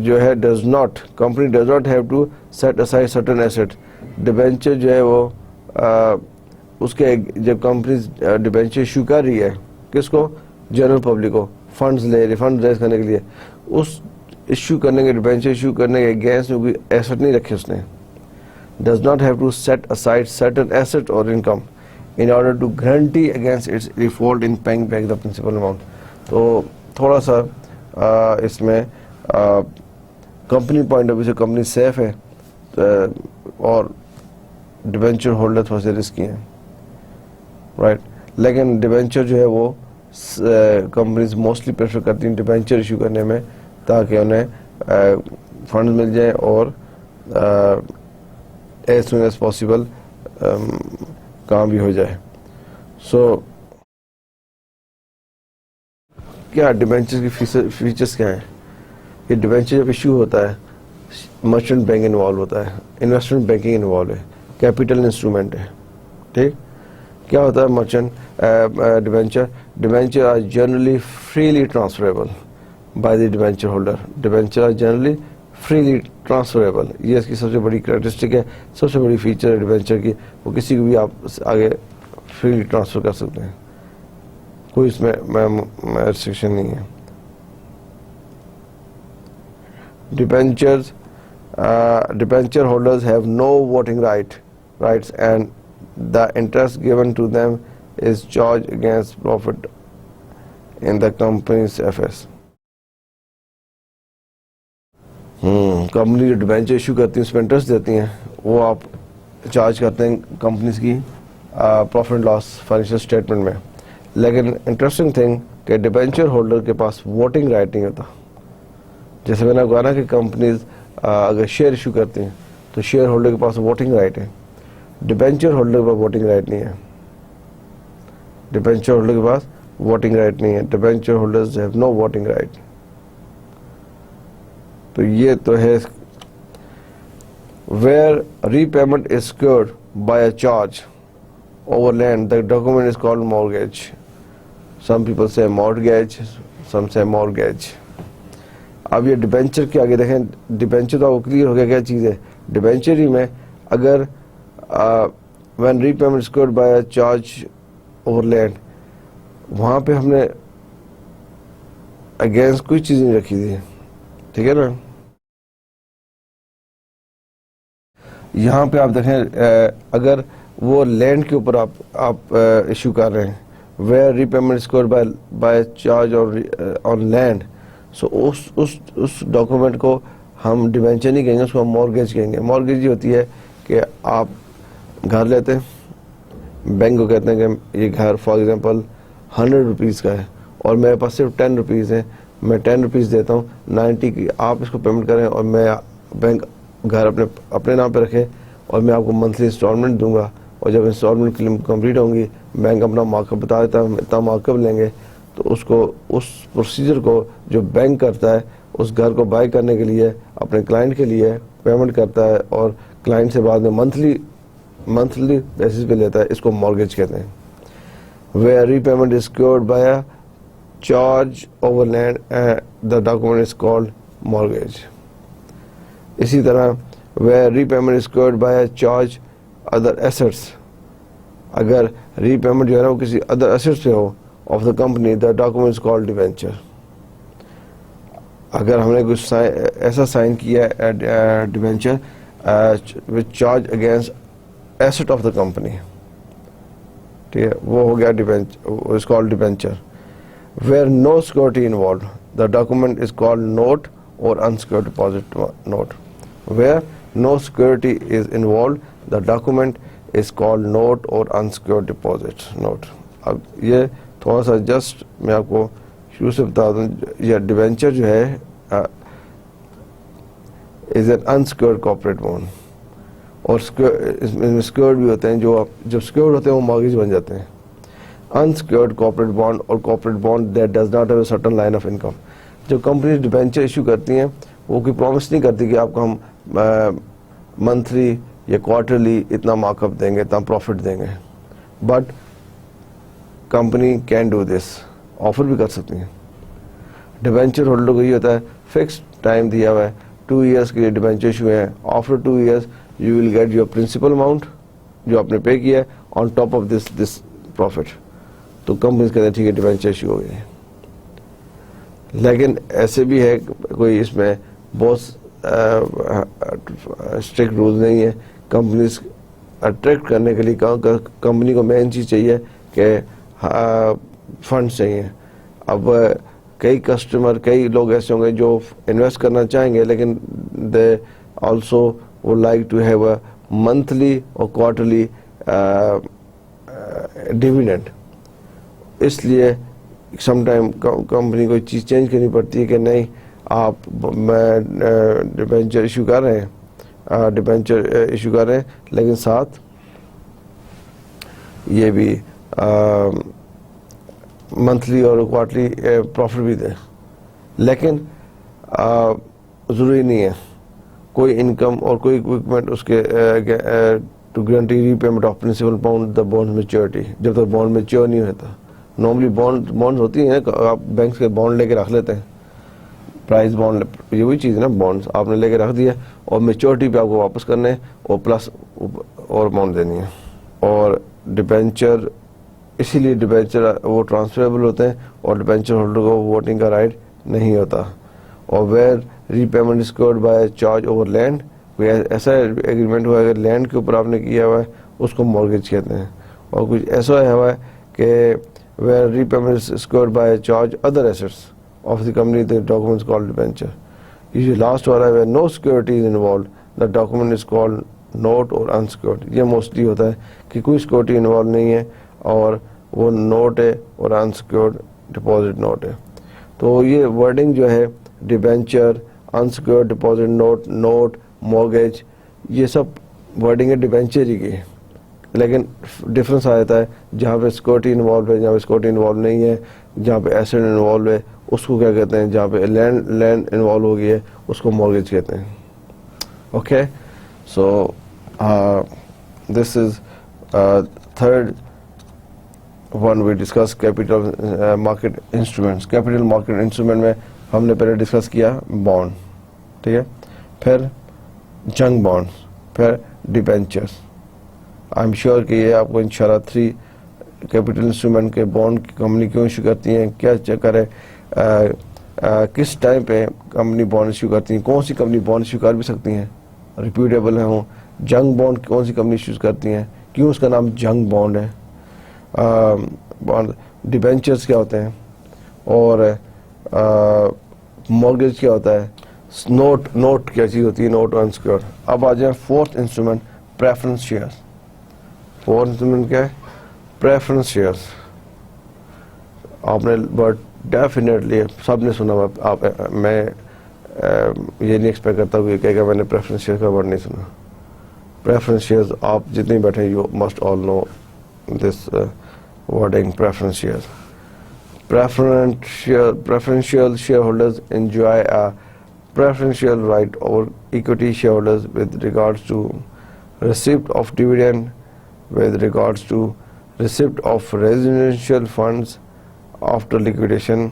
جو ہے does not, company does not have to set aside certain asset. Debenture جو ہے وہ اس کے جب کمپنیز ڈیبینچر ایشو کر رہی ہے کس کو, جنرل پبلک کو, فنڈز فنڈ ریز کرنے کے لیے, اس ایشو کرنے کے ڈیبینچر ایشو کرنے کے اگینسٹ میں کوئی ایسٹ نہیں رکھے اس نے. Does not have to set aside certain asset اور income in order to guarantee against its default in paying back the principal amount. تو تھوڑا سا اس میں کمپنی پوائنٹ آف ویو سے کمپنی سیف ہے اور ڈیبینچر ہولڈر تھوڑا سے رسکی ہیں, رائٹ. لیکن ڈیبینچر جو ہے وہ کمپنیز موسٹلی پریفر کرتی ہیں ڈیبینچر ایشو کرنے میں تاکہ انہیں فنڈ مل جائیں اور ایز سون ایز پاسبل کام بھی ہو جائے. سو کیا ڈیبینچر کی فیچرز کیا ہیں؟ یہ ڈیبینچر جب ایشو ہوتا ہے مرچنٹ بینک انوالو ہوتا ہے, انویسٹمنٹ بینکنگ انوالو ہے, کیپیٹل انسٹرومنٹ ہے, ٹھیک. کیا ہوتا ہے merchant debenture are generally freely transferable by the debenture holder. Debenture are generally freely transferable. یہ اس کی سب سے بڑی کریکٹرسٹک ہے, سب سے بڑی فیچر ہے ڈیبینچر کی. وہ کسی کو بھی آپ آگے فریلی ٹرانسفر کر سکتے ہیں, کوئی اس میں ریسٹرکشن نہیں ہے. Debenture holders have no voting rights and the interest given to them is charged against profit in the company's FS. Company جو ڈیبینچر ایشو کرتی ہیں اس میں انٹرسٹ دیتی ہیں, وہ آپ چارج کرتے ہیں کمپنیز کی profit and loss financial statement میں. لیکن انٹرسٹنگ تھنگ کہ ڈیبینچر ہولڈر کے پاس ووٹنگ رائٹ نہیں ہوتا. جیسے میں نے کہا نا کہ کمپنیز اگر شیئر ایشو کرتی ہیں تو شیئر ہولڈر کے پاس ووٹنگ رائٹ ہے, ڈیبینچر ہولڈر کے پاس ووٹنگ رائٹ نہیں ہے. ڈیبینچر ہولڈر کے پاس ووٹنگ رائٹ نہیں ہے. Debenture holders have no voting right. تو یہ تو ہے. Where repayment is secured by a charge over land the document is called mortgage. Some people say mortgage, some say mortgage. اب یہ ڈیبینچر کے آگے دیکھیں, ڈیبینچر تو آپ کو کلیئر ہو گیا کیا چیز ہے. ڈیبینچر ہی میں اگر when repayment is secured by a charge over land, وہاں پہ ہم نے اگینسٹ کوئی چیز نہیں رکھی تھی, ٹھیک ہے نا. یہاں پہ آپ دیکھیں اگر وہ لینڈ کے اوپر آپ ایشو کر رہے ہیں, where repayment is covered by charge on land, so اس ڈاکومنٹ کو ہم ڈیبینچر نہیں کہیں گے, اس کو ہم مورگیج کہیں گے. مورگیج یہ ہوتی ہے کہ آپ گھر لیتے ہیں, بینک کو کہتے ہیں کہ یہ گھر فار ایگزامپل 100 روپیز کا ہے اور میرے پاس صرف 10 روپیز ہیں, میں 10 روپیز دیتا ہوں, 90 کی آپ اس کو پیمنٹ کریں اور میں بینک گھر اپنے نام پہ رکھے اور میں آپ کو منتھلی انسٹالمنٹ دوں گا, اور جب انسٹالمنٹ کمپلیٹ ہوں گی بینک اپنا مارک اپ بتا دیتا ہے, اتنا مارک اپ لیں گے, تو اس پروسیجر کو جو بینک کرتا ہے اس گھر کو بائی کرنے کے لیے اپنے کلائنٹ کے لیے پیمنٹ کرتا ہے اور کلائنٹ سے بعد میں منتھلی بیسس پہ لیتا ہے, اس کو مارگیج کہتے ہیں. where repayment is secured by a charge over land the document is called mortgage. اسی طرح where repayment is secured by a charge other assets, اگر ری پیمنٹ جو ہے نا وہ کسی ادر ایسٹ پہ ہو of the company the document is called debenture. اگر ہم نے کچھ ایسا سائن کیا ہے debenture which charge against asset of the company, ٹھیک ہے, وہ ہو گیا is called debenture. Where no security involved the document is called note or unsecured deposit note. Where no security is involved the document is called note or unsecured deposit note. اب یہ تھوڑا سا just میں آپ کو شروع سے بتا دوں, یہ ڈیبینچر جو ہے is an unsecured corporate bond, اور اس میں سیکیورڈ بھی ہوتے ہیں, جو جب سیکیورڈ ہوتے ہیں وہ مارگیج بن جاتے ہیں. انسیکیورڈ کارپوریٹ بانڈ اور corporate bond that does not have a certain line of income. جو کمپنی ڈیبینچر ایشو کرتی ہیں وہ کوئی پرومس نہیں کرتی کہ آپ کو ہم منتھلی یا کوارٹرلی اتنا مارک اپ دیں گے, اتنا پروفٹ دیں گے, but company can do this, offer بھی کر سکتی ہیں. ڈیبینچر ہولڈر کو یہ ہوتا ہے فکسڈ ٹائم دیا ہوا ہے, 2 ایئرس کے لیے ڈیبینچر ایشو ہے, after 2 years you will get your principal amount جو آپ نے پے کیا ہے on top of this profit. تو کمپنیز کہتے ہیں ٹھیک ہے ڈیبینچر ایشو ہو گئی. لیکن ایسے بھی ہے کوئی اس میں بہت اسٹرکٹ رول نہیں ہے. کمپنیز اٹریکٹ کرنے کے لیے کمپنی کو مین چیز چاہیے کہ فنڈس چاہیے. اب کئی لوگ ایسے ہوں گے جو انویسٹ کرنا چاہیں گے لیکن they also would like to have a monthly or quarterly dividend. اس لیے سم ٹائم کمپنی کو چیز چینج کرنی پڑتی ہے کہ نہیں آپ ڈیبینچر ایشو کر رہے ہیں لیکن ساتھ یہ بھی منتھلی اور کوارٹرلی پروفٹ بھی دیں. لیکن ضروری نہیں ہے کوئی انکم اور کوئی اکوپمنٹ اس کے to guarantee repayment of principal pound the bond maturity, جب تک بانڈ میچور نہیں ہوتا. نارملی بانڈ ہوتی ہیں, آپ بینک کے بانڈ لے کے رکھ لیتے ہیں, پرائز بانڈ, یہ وہی چیز ہے نا, بانڈ آپ نے لے کے رکھ دیا اور میچورٹی پہ آپ کو واپس کرنے اور پلس اور اماؤنٹ دینی ہے. اور ڈیبینچر اسی لیے ڈیبینچر وہ ٹرانسفریبل ہوتے ہیں اور ڈیبینچر ہولڈر کو ووٹنگ کا رائٹ نہیں ہوتا. اور where repayment is covered by charge over land, کوئی ایسا ایگریمنٹ ہوا اگر لینڈ کے اوپر آپ نے کیا ہوا ہے اس کو مارگیج کہتے ہیں. اور کچھ ایسا ہوا ہے کہ where repayment is covered by charge other assets of the company the document is called debenture. یہ لاسٹ والا ہے where no security is involved the document is called note or unsecured. یہ موسٹلی ہوتا ہے کہ کوئی security involve نہیں ہے اور وہ نوٹ ہے اور انسیکیورڈ ڈپازٹ نوٹ ہے. تو یہ ورڈنگ جو ہے debenture, unsecured deposit note, mortgage, یہ سب ورڈنگ ہے ڈیبینچر ہی کی, لیکن ڈفرینس آ جاتا ہے جہاں پہ سیکورٹی انوالو ہے, جہاں پہ سیکورٹی انوالو نہیں ہے, جہاں پہ ایسٹ انوالو ہے اس کو کیا کہتے ہیں, جہاں پہ لینڈ انوالو ہو گئی ہے اس کو مارگیج کہتے ہیں. Okay, so this is third one we discuss capital market instruments. Capital market instrument میں ہم نے پہلے ڈسکس کیا بانڈ, ٹھیک ہے, پھر جنگ بانڈ, پھر ڈیبینچرس. آئی ایم شیور کہ یہ آپ کو انشاءاللہ 3 کیپیٹل انسٹرومنٹ کے بانڈ کی کمپنی کیوں ایشو کرتی ہیں, کیا چکر ہے, کس ٹائم پہ کمپنی بانڈ ایشو کرتی ہیں, کون سی کمپنی بانڈ ایشو کر بھی سکتی ہیں, ریپیوٹیبل ہوں. جنگ بانڈ کون سی کمپنی ایشو کرتی ہیں, کیوں اس کا نام جنگ بانڈ ہے. بانڈ ڈیبینچرس کیا ہوتے ہیں, اور مارگیج کیا ہوتا ہے, نوٹ کیا چیز ہوتی ہے, نوٹ انسیکیورڈ. اب آ جائیں fourth instrument, preference share. Fourth instrument کیا ہے, پریفرنس شیئرس آپ نے ورڈ ڈیفینیٹلی سب نے سنا ہوا. آپ میں یہ نہیں ایکسپیکٹ کرتا ہوں کہ میں نے پریفرنس شیئر کا ورڈ نہیں سنا. پریفرنس شیئرز آپ جتنے بیٹھے you must all know this wording preference shares. Preferential shareholders enjoy a preferential right over equity shareholders with regards to receipt of dividend, with regards to receipt of residential funds after liquidation.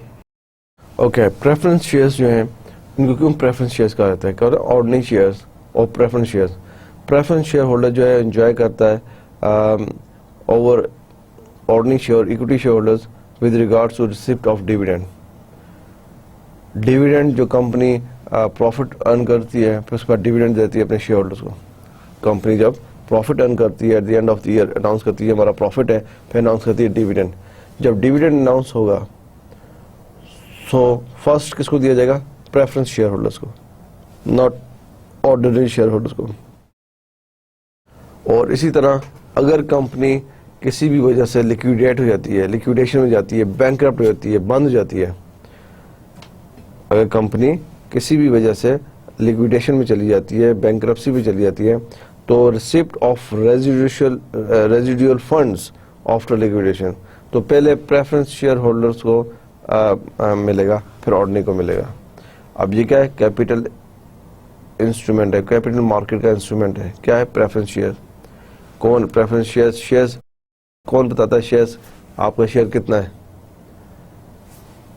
Okay, preference shares جو ہیں ان کو کیوں preference shares کہا جاتا ہے؟ کہا جاتا ہے ordinary shares اور preference shares. preference shareholder جو ہے enjoy کرتا ہے over ordinary share equity shareholders with regards to receipt of dividend. Dividend جو کمپنی پروفٹ ارن کرتی ہے پھر اس کے بعد ڈیویڈنڈ دیتی ہے اپنے شیئر ہولڈرس کو. کمپنی جب پروفٹ ارن کرتی ہے at the end of the year announce کرتی ہے ہمارا پروفٹ ہے, پھر اناؤنس کرتی ہے ڈیویڈنڈ. جب ڈیویڈنڈ اناؤنس ہوگا سو فرسٹ کس کو دیا جائے گا؟ پریفرنس شیئر ہولڈرس کو, ناٹ آرڈنری شیئر ہولڈرس کو. اور اسی طرح اگر کمپنی کسی بھی وجہ سے لیکویڈیٹ ہو جاتی ہے, لیکویڈیشن میں جاتی ہے, بینکرپٹ ہو جاتی ہے, بند ہو جاتی ہے, اگر کمپنی کسی بھی وجہ سے لیکویڈیشن میں چلی جاتی ہے, بینکرپسی میں چلی جاتی ہے, تو receipt of residual funds after liquidation تو پہلے پریفرنس شیئر ہولڈرز کو ملے گا, پھر آرڈنری کو ملے گا. اب یہ کیا ہے؟ کیپٹل انسٹرومنٹ ہے, کیپٹل مارکیٹ کا انسٹرومنٹ ہے. کیا ہے پریفرنس شیئر؟ کون پریفرنس شیئرز کون بتاتا ہے شیئرز آپ کا شیئر کتنا ہے؟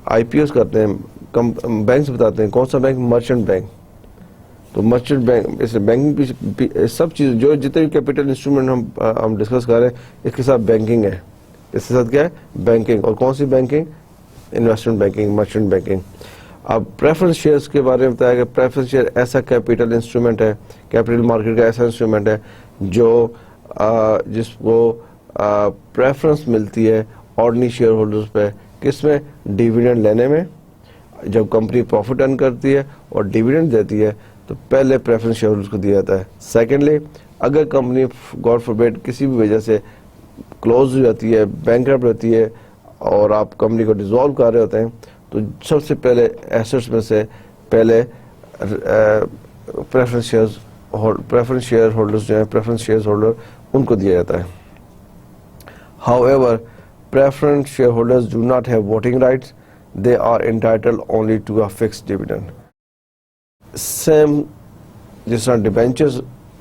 آئی پی اوز کرتے ہیں, بینکس بتاتے ہیں. کون سا بینک؟ Merchant bank. تو مرچنٹ بینک اس بینکنگ سب چیز جو جتنے بھی کیپٹل انسٹرومنٹ ہم ڈسکس کر رہے ہیں اس کے ساتھ بینکنگ ہے. اس کے ساتھ کیا ہے؟ بینکنگ. اور کون سی banking? Investment banking, merchant banking. اب پریفرنس شیئرز کے بارے میں بتایا کہ پریفرنس شیئر ایسا کیپٹل انسٹرومنٹ ہے, کیپٹل مارکیٹ کا ایسا انسٹرومنٹ ہے جو جس کو پریفرنس ملتی ہے آرڈنری شیئر ہولڈرز پہ. کس میں؟ ڈیویڈنڈ لینے میں. جب کمپنی پروفٹ ارن کرتی ہے اور ڈیویڈنڈ دیتی ہے تو پہلے پریفرنس شیئر ہولڈرز کو دیا جاتا ہے. سیکنڈلی اگر کمپنی گاڈ فاربیڈ کسی بھی وجہ سے کلوز ہو جاتی ہے, بینکرپٹ ہوتی ہے اور آپ کمپنی کو ڈیزالو کر رہے ہوتے ہیں تو سب سے پہلے ایسٹس میں سے پہلے پریفرنس شیئر ہولڈرز جو ہیں, پریفرنس شیئر ہولڈر ان کو دیا جاتا ہے. However, preference shareholders do not have voting rights. They are entitled only to a fixed dividend. Same جس طرح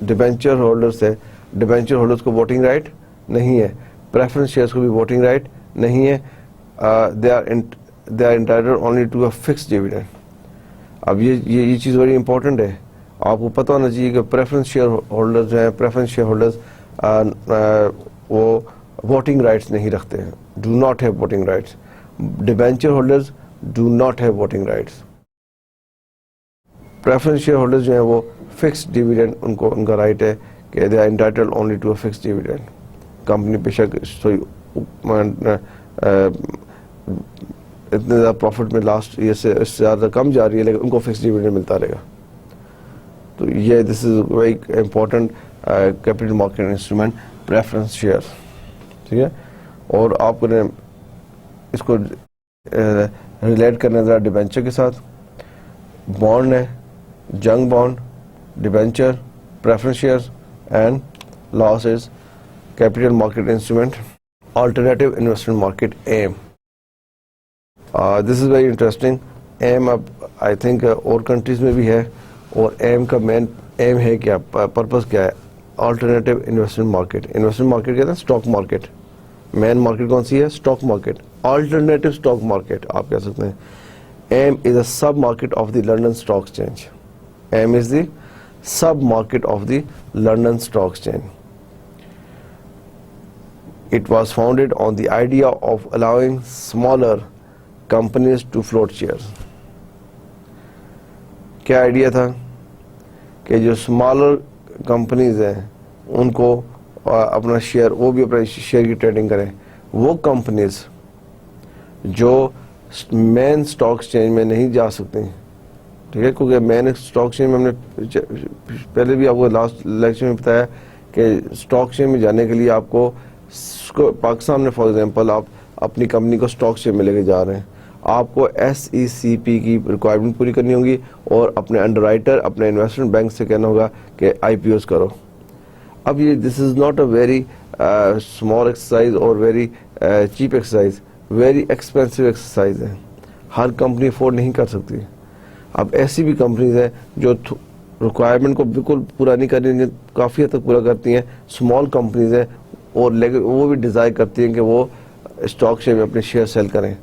ڈیبینچر ہولڈرز ہے, ڈیبینچر ہولڈرز کو ووٹنگ رائٹ نہیں ہے, پریفرنس شیئرز کو بھی ووٹنگ رائٹ نہیں ہے. They are entitled only to a fixed dividend. اب یہ چیز بڑی امپورٹنٹ ہے, آپ کو پتہ ہونا چاہیے کہ پریفرنس شیئر ہولڈرز جو ہیں, پریفرنس شیئر ہولڈرز وہ ووٹنگ رائٹس نہیں رکھتے ہیں, do not have voting rights. Debenture holders do not have voting rights. Preference share holders جو ہیں وہ فکس ڈیویڈنڈ ان کا رائٹ ہے کہ they are entitled only to a fix dividend. Company بے شک اتنے زیادہ پروفٹ میں لاسٹ ایئر سے اس سے زیادہ کم جا رہی ہے لیکن ان کو فکس ڈیویڈنڈ ملتا رہے گا. تو یہ this is very important capital market instrument preference share. ٹھیک ہے, اور آپ کو اس کو ریلیٹ کرنا ذرا ڈیبینچر کے ساتھ. بانڈ ہے, junk bond, debenture, preference shares and loss is capital market instrument. Alternative investment market AIM. This is very interesting. AIM اب آئی تھنک اور کنٹریز میں بھی ہے, اور ایم کا مین ایم ہے کیا, پرپز کیا ہے؟ Alternative investment market. Investment market کہتے ہیں اسٹاک مارکیٹ. مین مارکیٹ کون سی ہے؟ Stock market. Alternative stock market آپ کہہ سکتے ہیں. AIM is a sub market of the London stock exchange. AIM is the sub market of the London stock exchange. It was founded on the idea of allowing smaller companies to float shares. کیا idea تھا؟ کہ جو smaller companies ہیں ان کو اپنا share, وہ بھی اپنے شیئر کی ٹریڈنگ کریں. وہ کمپنیز جو مین اسٹاک ایکسچینج میں نہیں جا سکتی, ٹھیک ہے, کیونکہ مین اسٹاک ایکسچینج میں ہم نے پہلے بھی آپ کو لاسٹ لیکچر میں بتایا کہ اسٹاک ایکسچینج میں جانے کے لیے آپ کو پاکستان میں فار ایگزامپل آپ اپنی کمپنی کو اسٹاک شیئر میں لے کے جا رہے ہیں, آپ کو SECP کی ریکوائرمنٹ پوری کرنی ہوگی اور اپنے انڈر رائٹر, اپنے انویسٹمنٹ بینک سے کہنا ہوگا کہ IPOs کرو. اب یہ this is not a very small exercise اور very cheap exercise, very expensive exercise ہے, ہر کمپنی افورڈ نہیں کر سکتی. اب ایسی بھی کمپنیز ہیں جو ریکوائرمنٹ کو بالکل پورا نہیں کر رہی, کافی حد تک پورا کرتی ہیں, اسمال کمپنیز ہیں, اور لیکن وہ بھی ڈیزائر کرتی ہیں کہ وہ اسٹاک شیئر میں اپنے شیئر سیل کریں,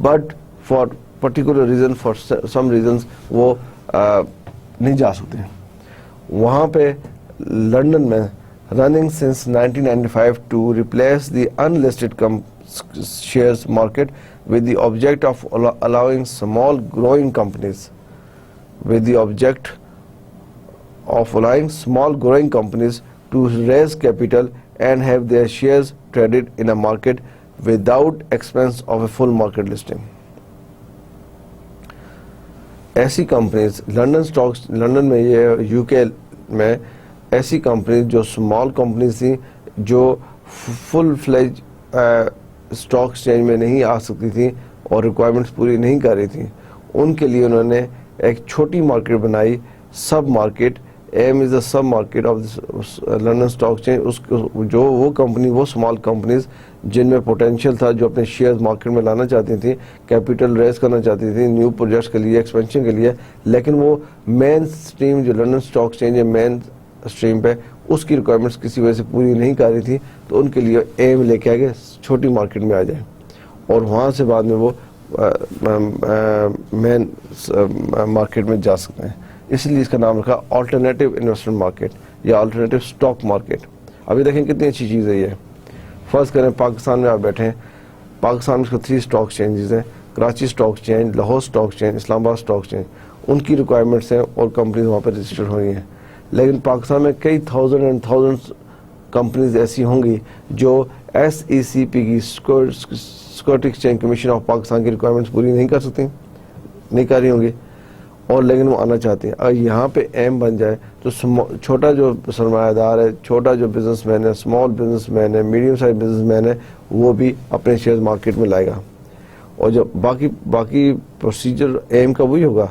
but for particular reason, for some reasons وہ نہیں جا سکتے. وہاں پہ لنڈن میں running since 1995 to replace the unlisted shares market with the object of allowing small growing companies to raise capital and have their shares traded in a market without expense of a full market listing. ایسی companies London میں, یہ UK میں ایسی companies جو small companies تھیں, جو فل فلیج stock exchange میں نہیں آ سکتی تھیں اور ریکوائرمنٹس پوری نہیں کر رہی تھیں, ان کے لیے انہوں نے ایک چھوٹی مارکیٹ بنائی, sub market. AIM is a sub market of London stock Exchange. جو وہ کمپنی, وہ اسمال کمپنیز جن میں پوٹینشیل تھا, جو اپنے شیئرز مارکیٹ میں لانا چاہتی تھیں, کیپٹل ریز کرنا چاہتی تھیں نیو پروجیکٹس کے لیے, ایکسپینشن کے لیے, لیکن وہ مین اسٹریم جو لنڈن اسٹاک ایکسچینج ہے مین اسٹریم پہ, اس کی ریکوائرمنٹس کسی وجہ سے پوری نہیں کر رہی تھی, تو ان کے لیے ایم لے کے آگے چھوٹی مارکیٹ میں آ جائیں اور وہاں سے بعد میں وہ مین مارکیٹ میں جا سکتے ہیں. اس لیے اس کا نام رکھا آلٹرنیٹیو انویسٹمنٹ مارکیٹ یا آلٹرنیٹیو اسٹاک مارکیٹ. ابھی دیکھیں کتنی اچھی چیز ہے یہ. فرض کریں پاکستان میں آپ بیٹھے ہیں, پاکستان میں اس کا 3 اسٹاک ایکسچینجز ہیں, Karachi Stock Exchange, Lahore Stock Exchange, Islamabad Stock exchange. ان کی ریکوائرمنٹس ہیں اور کمپنیز وہاں پہ رجسٹر ہو رہی ہیں, لیکن پاکستان میں کئی تھاؤزنڈ کمپنیز ایسی ہوں گی جو SECP کی security exchange commission of Pakistan کی ریکوائرمنٹس پوری نہیں کر سکتی, نہیں کر رہی ہوں گی, اور لیکن وہ آنا چاہتی ہیں. اگر یہاں پہ ایم بن جائے تو چھوٹا جو سرمایہ دار ہے, چھوٹا جو بزنس مین ہے, اسمال بزنس مین ہے, میڈیم سائز بزنس مین ہے, وہ بھی اپنے شیئر مارکیٹ میں لائے گا. اور جو باقی پروسیجر ایم کا وہی ہوگا,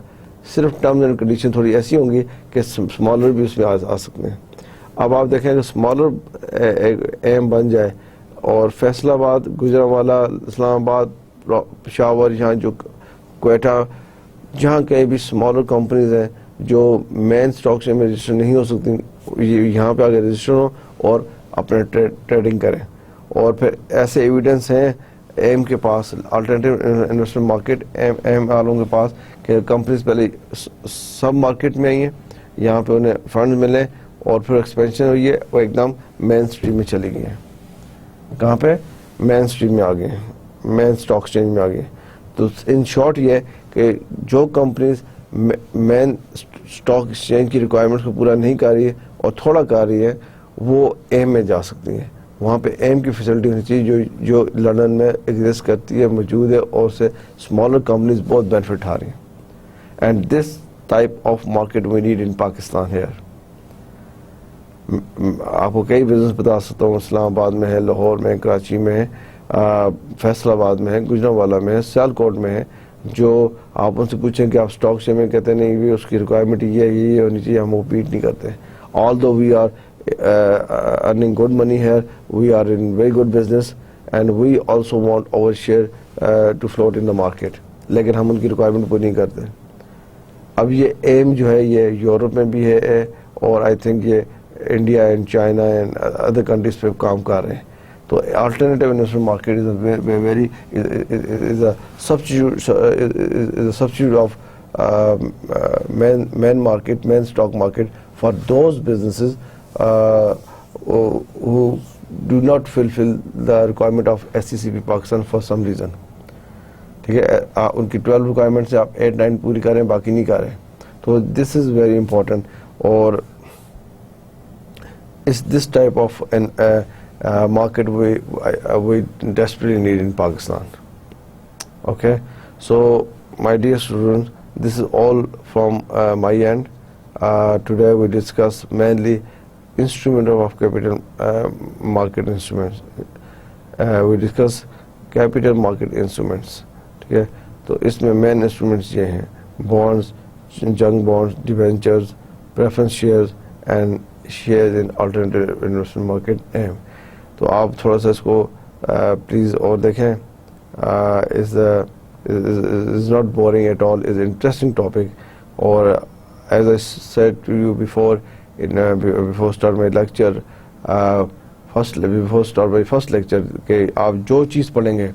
صرف ٹرمز اینڈ کنڈیشن تھوڑی ایسی ہوں گی کہ اسمالر بھی اس میں آ سکتے ہیں. اب آپ دیکھیں کہ اسمالر ایم بن جائے اور فیصل آباد, گجرانوالہ, اسلام آباد, پشاور, یہاں جو کوئٹہ, جہاں کہیں بھی اسمالر کمپنیز ہیں جو مین اسٹاک میں رجسٹر نہیں ہو سکتی, یہاں پہ آگے رجسٹر ہوں اور اپنے ٹریڈنگ کریں. اور پھر ایسے ایویڈنس ہیں ایم کے پاس, الٹرنیٹیو انویسٹمنٹ مارکیٹ ایم والوں کے پاس, کہ کمپنیز پہلے سب مارکیٹ میں آئی ہیں, یہاں پہ انہیں فنڈ ملے اور پھر ایکسپینشن ہوئی ہے, وہ ایک دم مین اسٹریم میں چلی گئی ہیں. کہاں پہ؟ مین اسٹریم میں آ گئے ہیں, مین اسٹاک ایکسچینج میں آ گئے. تو ان شارٹ یہ ہے کہ جو کمپنیز مین اسٹاک ایکسچینج کی ریکوائرمنٹس کو پورا نہیں کر رہی ہے اور تھوڑا کر رہی ہے, وہ ایم میں جا سکتی ہیں. وہاں پہ ایم کی فیسلٹی ہونی چاہیے جو لنڈن میں ایگزسٹ کرتی ہے, موجود ہے, اور اسے اسمالر کمپنیز بہت بینیفٹ آ رہی ہیں. And this type of market we need in Pakistan here. آپ کو کئی بزنس بتا سکتا ہوں, اسلام آباد میں ہے, لاہور میں, کراچی میں ہے, فیصل آباد میں ہے, گجرانوالہ میں ہے, سیالکوٹ میں ہے, جو آپ ان سے پوچھیں کہ آپ اسٹاک شیئر میں, کہتے ہیں نہیں بھی اس کی ریکوائرمنٹ یہ ہونی چاہیے, ہم وہ بیٹ نہیں کرتے. although we are earning good money here, we are in very good business and we also want our share to float in the market, لیکن ہم ان کی ریکوائرمنٹ پوری نہیں کرتے. اب یہ ایم جو ہے یہ یورپ میں بھی ہے, اور آئی تھنک یہ India and China and other countries پہ کام کر رہے ہیں. تو alternative investment market is a substitute of main market, main stock market for those businesses who do not fulfill the requirement of SECP Pakistan for some reason. ٹھیک ہے, ان کی 12 requirement سے آپ 8-9 پوری کریں, باقی نہیں کر رہے. تو دس از ویری امپورٹنٹ, اور اس this type of market we desperately need in Pakistan. Okay, so my dear students, this is all from my end. Today we discuss mainly instrument of capital market instruments. We discuss capital market instruments. ٹھیک ہے, تو اس میں مین instruments یہ ہیں: bonds, junk bonds, debentures, preference shares and shares in alternative investment market AIM. تو آپ تھوڑا سا اس کو پلیز اور دیکھیں. is not boring at all, is interesting topic. Or as I said to you before, before start my lecture, before start my first lecture, کہ آپ جو چیز پڑھیں گے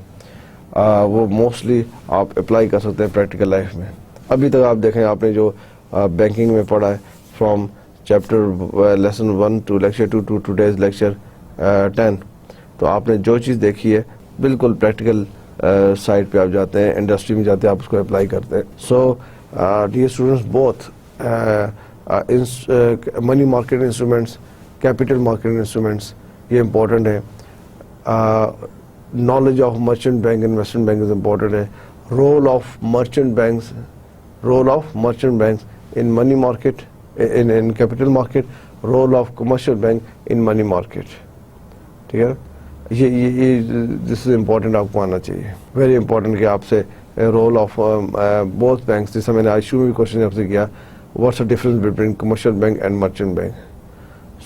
وہ موسٹلی آپ اپلائی کر سکتے ہیں پریکٹیکل لائف میں. ابھی تک آپ دیکھیں آپ نے جو بینکنگ میں پڑھا ہے from chapter lesson 1 to lecture 2 to today's lecture 10, تو آپ نے جو چیز دیکھی ہے بالکل پریکٹیکل سائٹ پہ آپ جاتے ہیں, انڈسٹری میں جاتے ہیں, آپ اس کو اپلائی کرتے ہیں. So dear students, both money market instruments, capital market instruments, یہ امپورٹنٹ ہے. knowledge of merchant bank, investment bank is important ہے. role of merchant banks in money market, in capital market, role of commercial bank in money market. ٹھیک ہے, یہ this is important, آپ کو آنا چاہیے, ویری امپورٹنٹ کہ آپ سے رول آف بوتھ بینکس, جیسے میں نے آج شروع میں بھی کوشچن آپ سے کیا, what's the difference between commercial bank and merchant bank.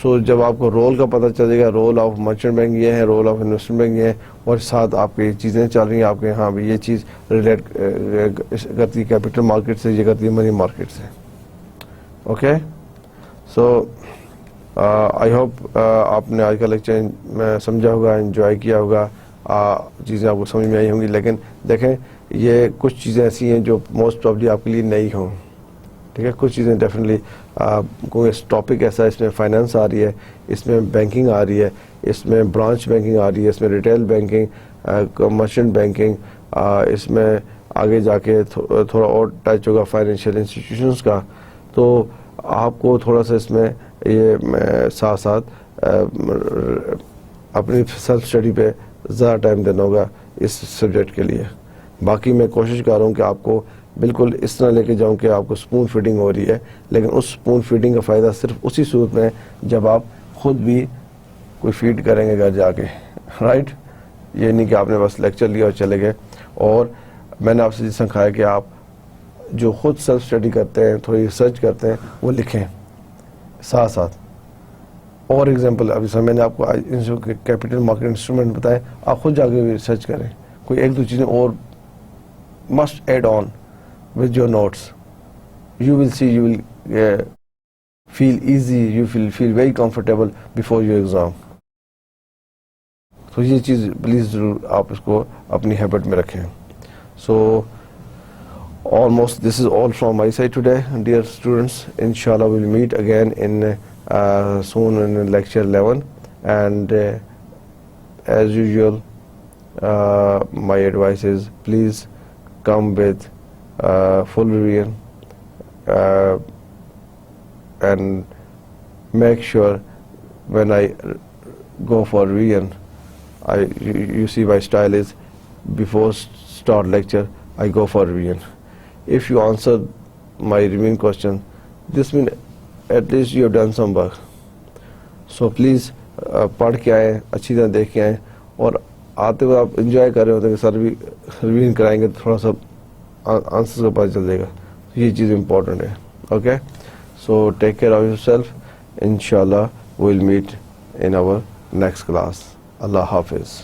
So جب آپ کو رول کا پتہ چلے گا, رول آف مرچنٹ بینک یہ ہے, رول آف انویسٹمنٹ بینک یہ ہے, اور ساتھ آپ کی چیزیں چل رہی ہیں آپ کے, ہاں بھی یہ چیز ریلیٹ کرتی ہے کیپٹل مارکیٹ سے, یہ کرتی ہے منی مارکیٹ سے. اوکے, سو آئی ہوپ آپ نے آج کا لیکچر سمجھا ہوگا, انجوائے کیا ہوگا, چیزیں آپ کو سمجھ میں آئی ہوں گی. لیکن دیکھیں یہ کچھ چیزیں ایسی ہیں جو موسٹ پرابلی آپ کے لیے نئی ہوں. ٹھیک ہے, کچھ چیزیں ڈیفینیٹلی کوئی ٹاپک ایسا ہے, اس میں فائنانس آ رہی ہے, اس میں بینکنگ آ رہی ہے, اس میں برانچ بینکنگ آ رہی ہے, اس میں ریٹیل بینکنگ, مرچنٹ بینکنگ, اس میں آگے جا کے تھوڑا اور ٹچ ہوگا فائنینشیل انسٹیٹیوشنس کا. تو آپ کو تھوڑا سا اس میں یہ ساتھ ساتھ اپنی سیلف اسٹڈی پہ زیادہ ٹائم دینا ہوگا اس سبجیکٹ کے لیے. باقی میں کوشش کر رہا ہوں کہ آپ کو بالکل اس طرح لے کے جاؤں کہ آپ کو اسپون فیڈنگ ہو رہی ہے, لیکن اس اسپون فیڈنگ کا فائدہ صرف اسی صورت میں جب آپ خود بھی کوئی فیڈ کریں گے گھر جا کے, رائٹ. یہ نہیں کہ آپ نے بس لیکچر لیا اور چلے گئے. اور میں نے آپ سے سکھایا کہ آپ جو خود سیلف اسٹڈی کرتے ہیں, تھوڑی ریسرچ کرتے ہیں, وہ لکھیں ساتھ ساتھ. اور ایگزامپل ابھی میں نے آپ کو کیپٹل مارکیٹ انسٹرومنٹ بتائے, آپ خود جا کے ریسرچ کریں, کوئی ایک دو چیزیں اور must add on with your notes. You will see, you will feel easy, you will feel very comfortable before your exam. تو یہ چیز پلیز ضرور آپ اس کو اپنی ہیبٹ میں رکھیں. So almost this is all from my side today, dear students. Inshallah we will meet again in soon in lecture 11, and as usual my advice is please come with full revision and make sure when I go for revision, you see my style is before start lecture I go for revision. If you answer my revision question, this means at least you have done some work. So please پڑھ کے آئیں, اچھی طرح دیکھ کے آئیں, اور آتے ہوئے آپ انجوائے کر رہے ہوتے ہیں کہ سر بھی ریویژن کرائیں گے تو تھوڑا سا آنسر کا پتہ چل جائے گا. یہ چیز امپورٹنٹ ہے. Okay, so take care of yourself. انشاءاللہ we will meet in our next class. اللہ حافظ.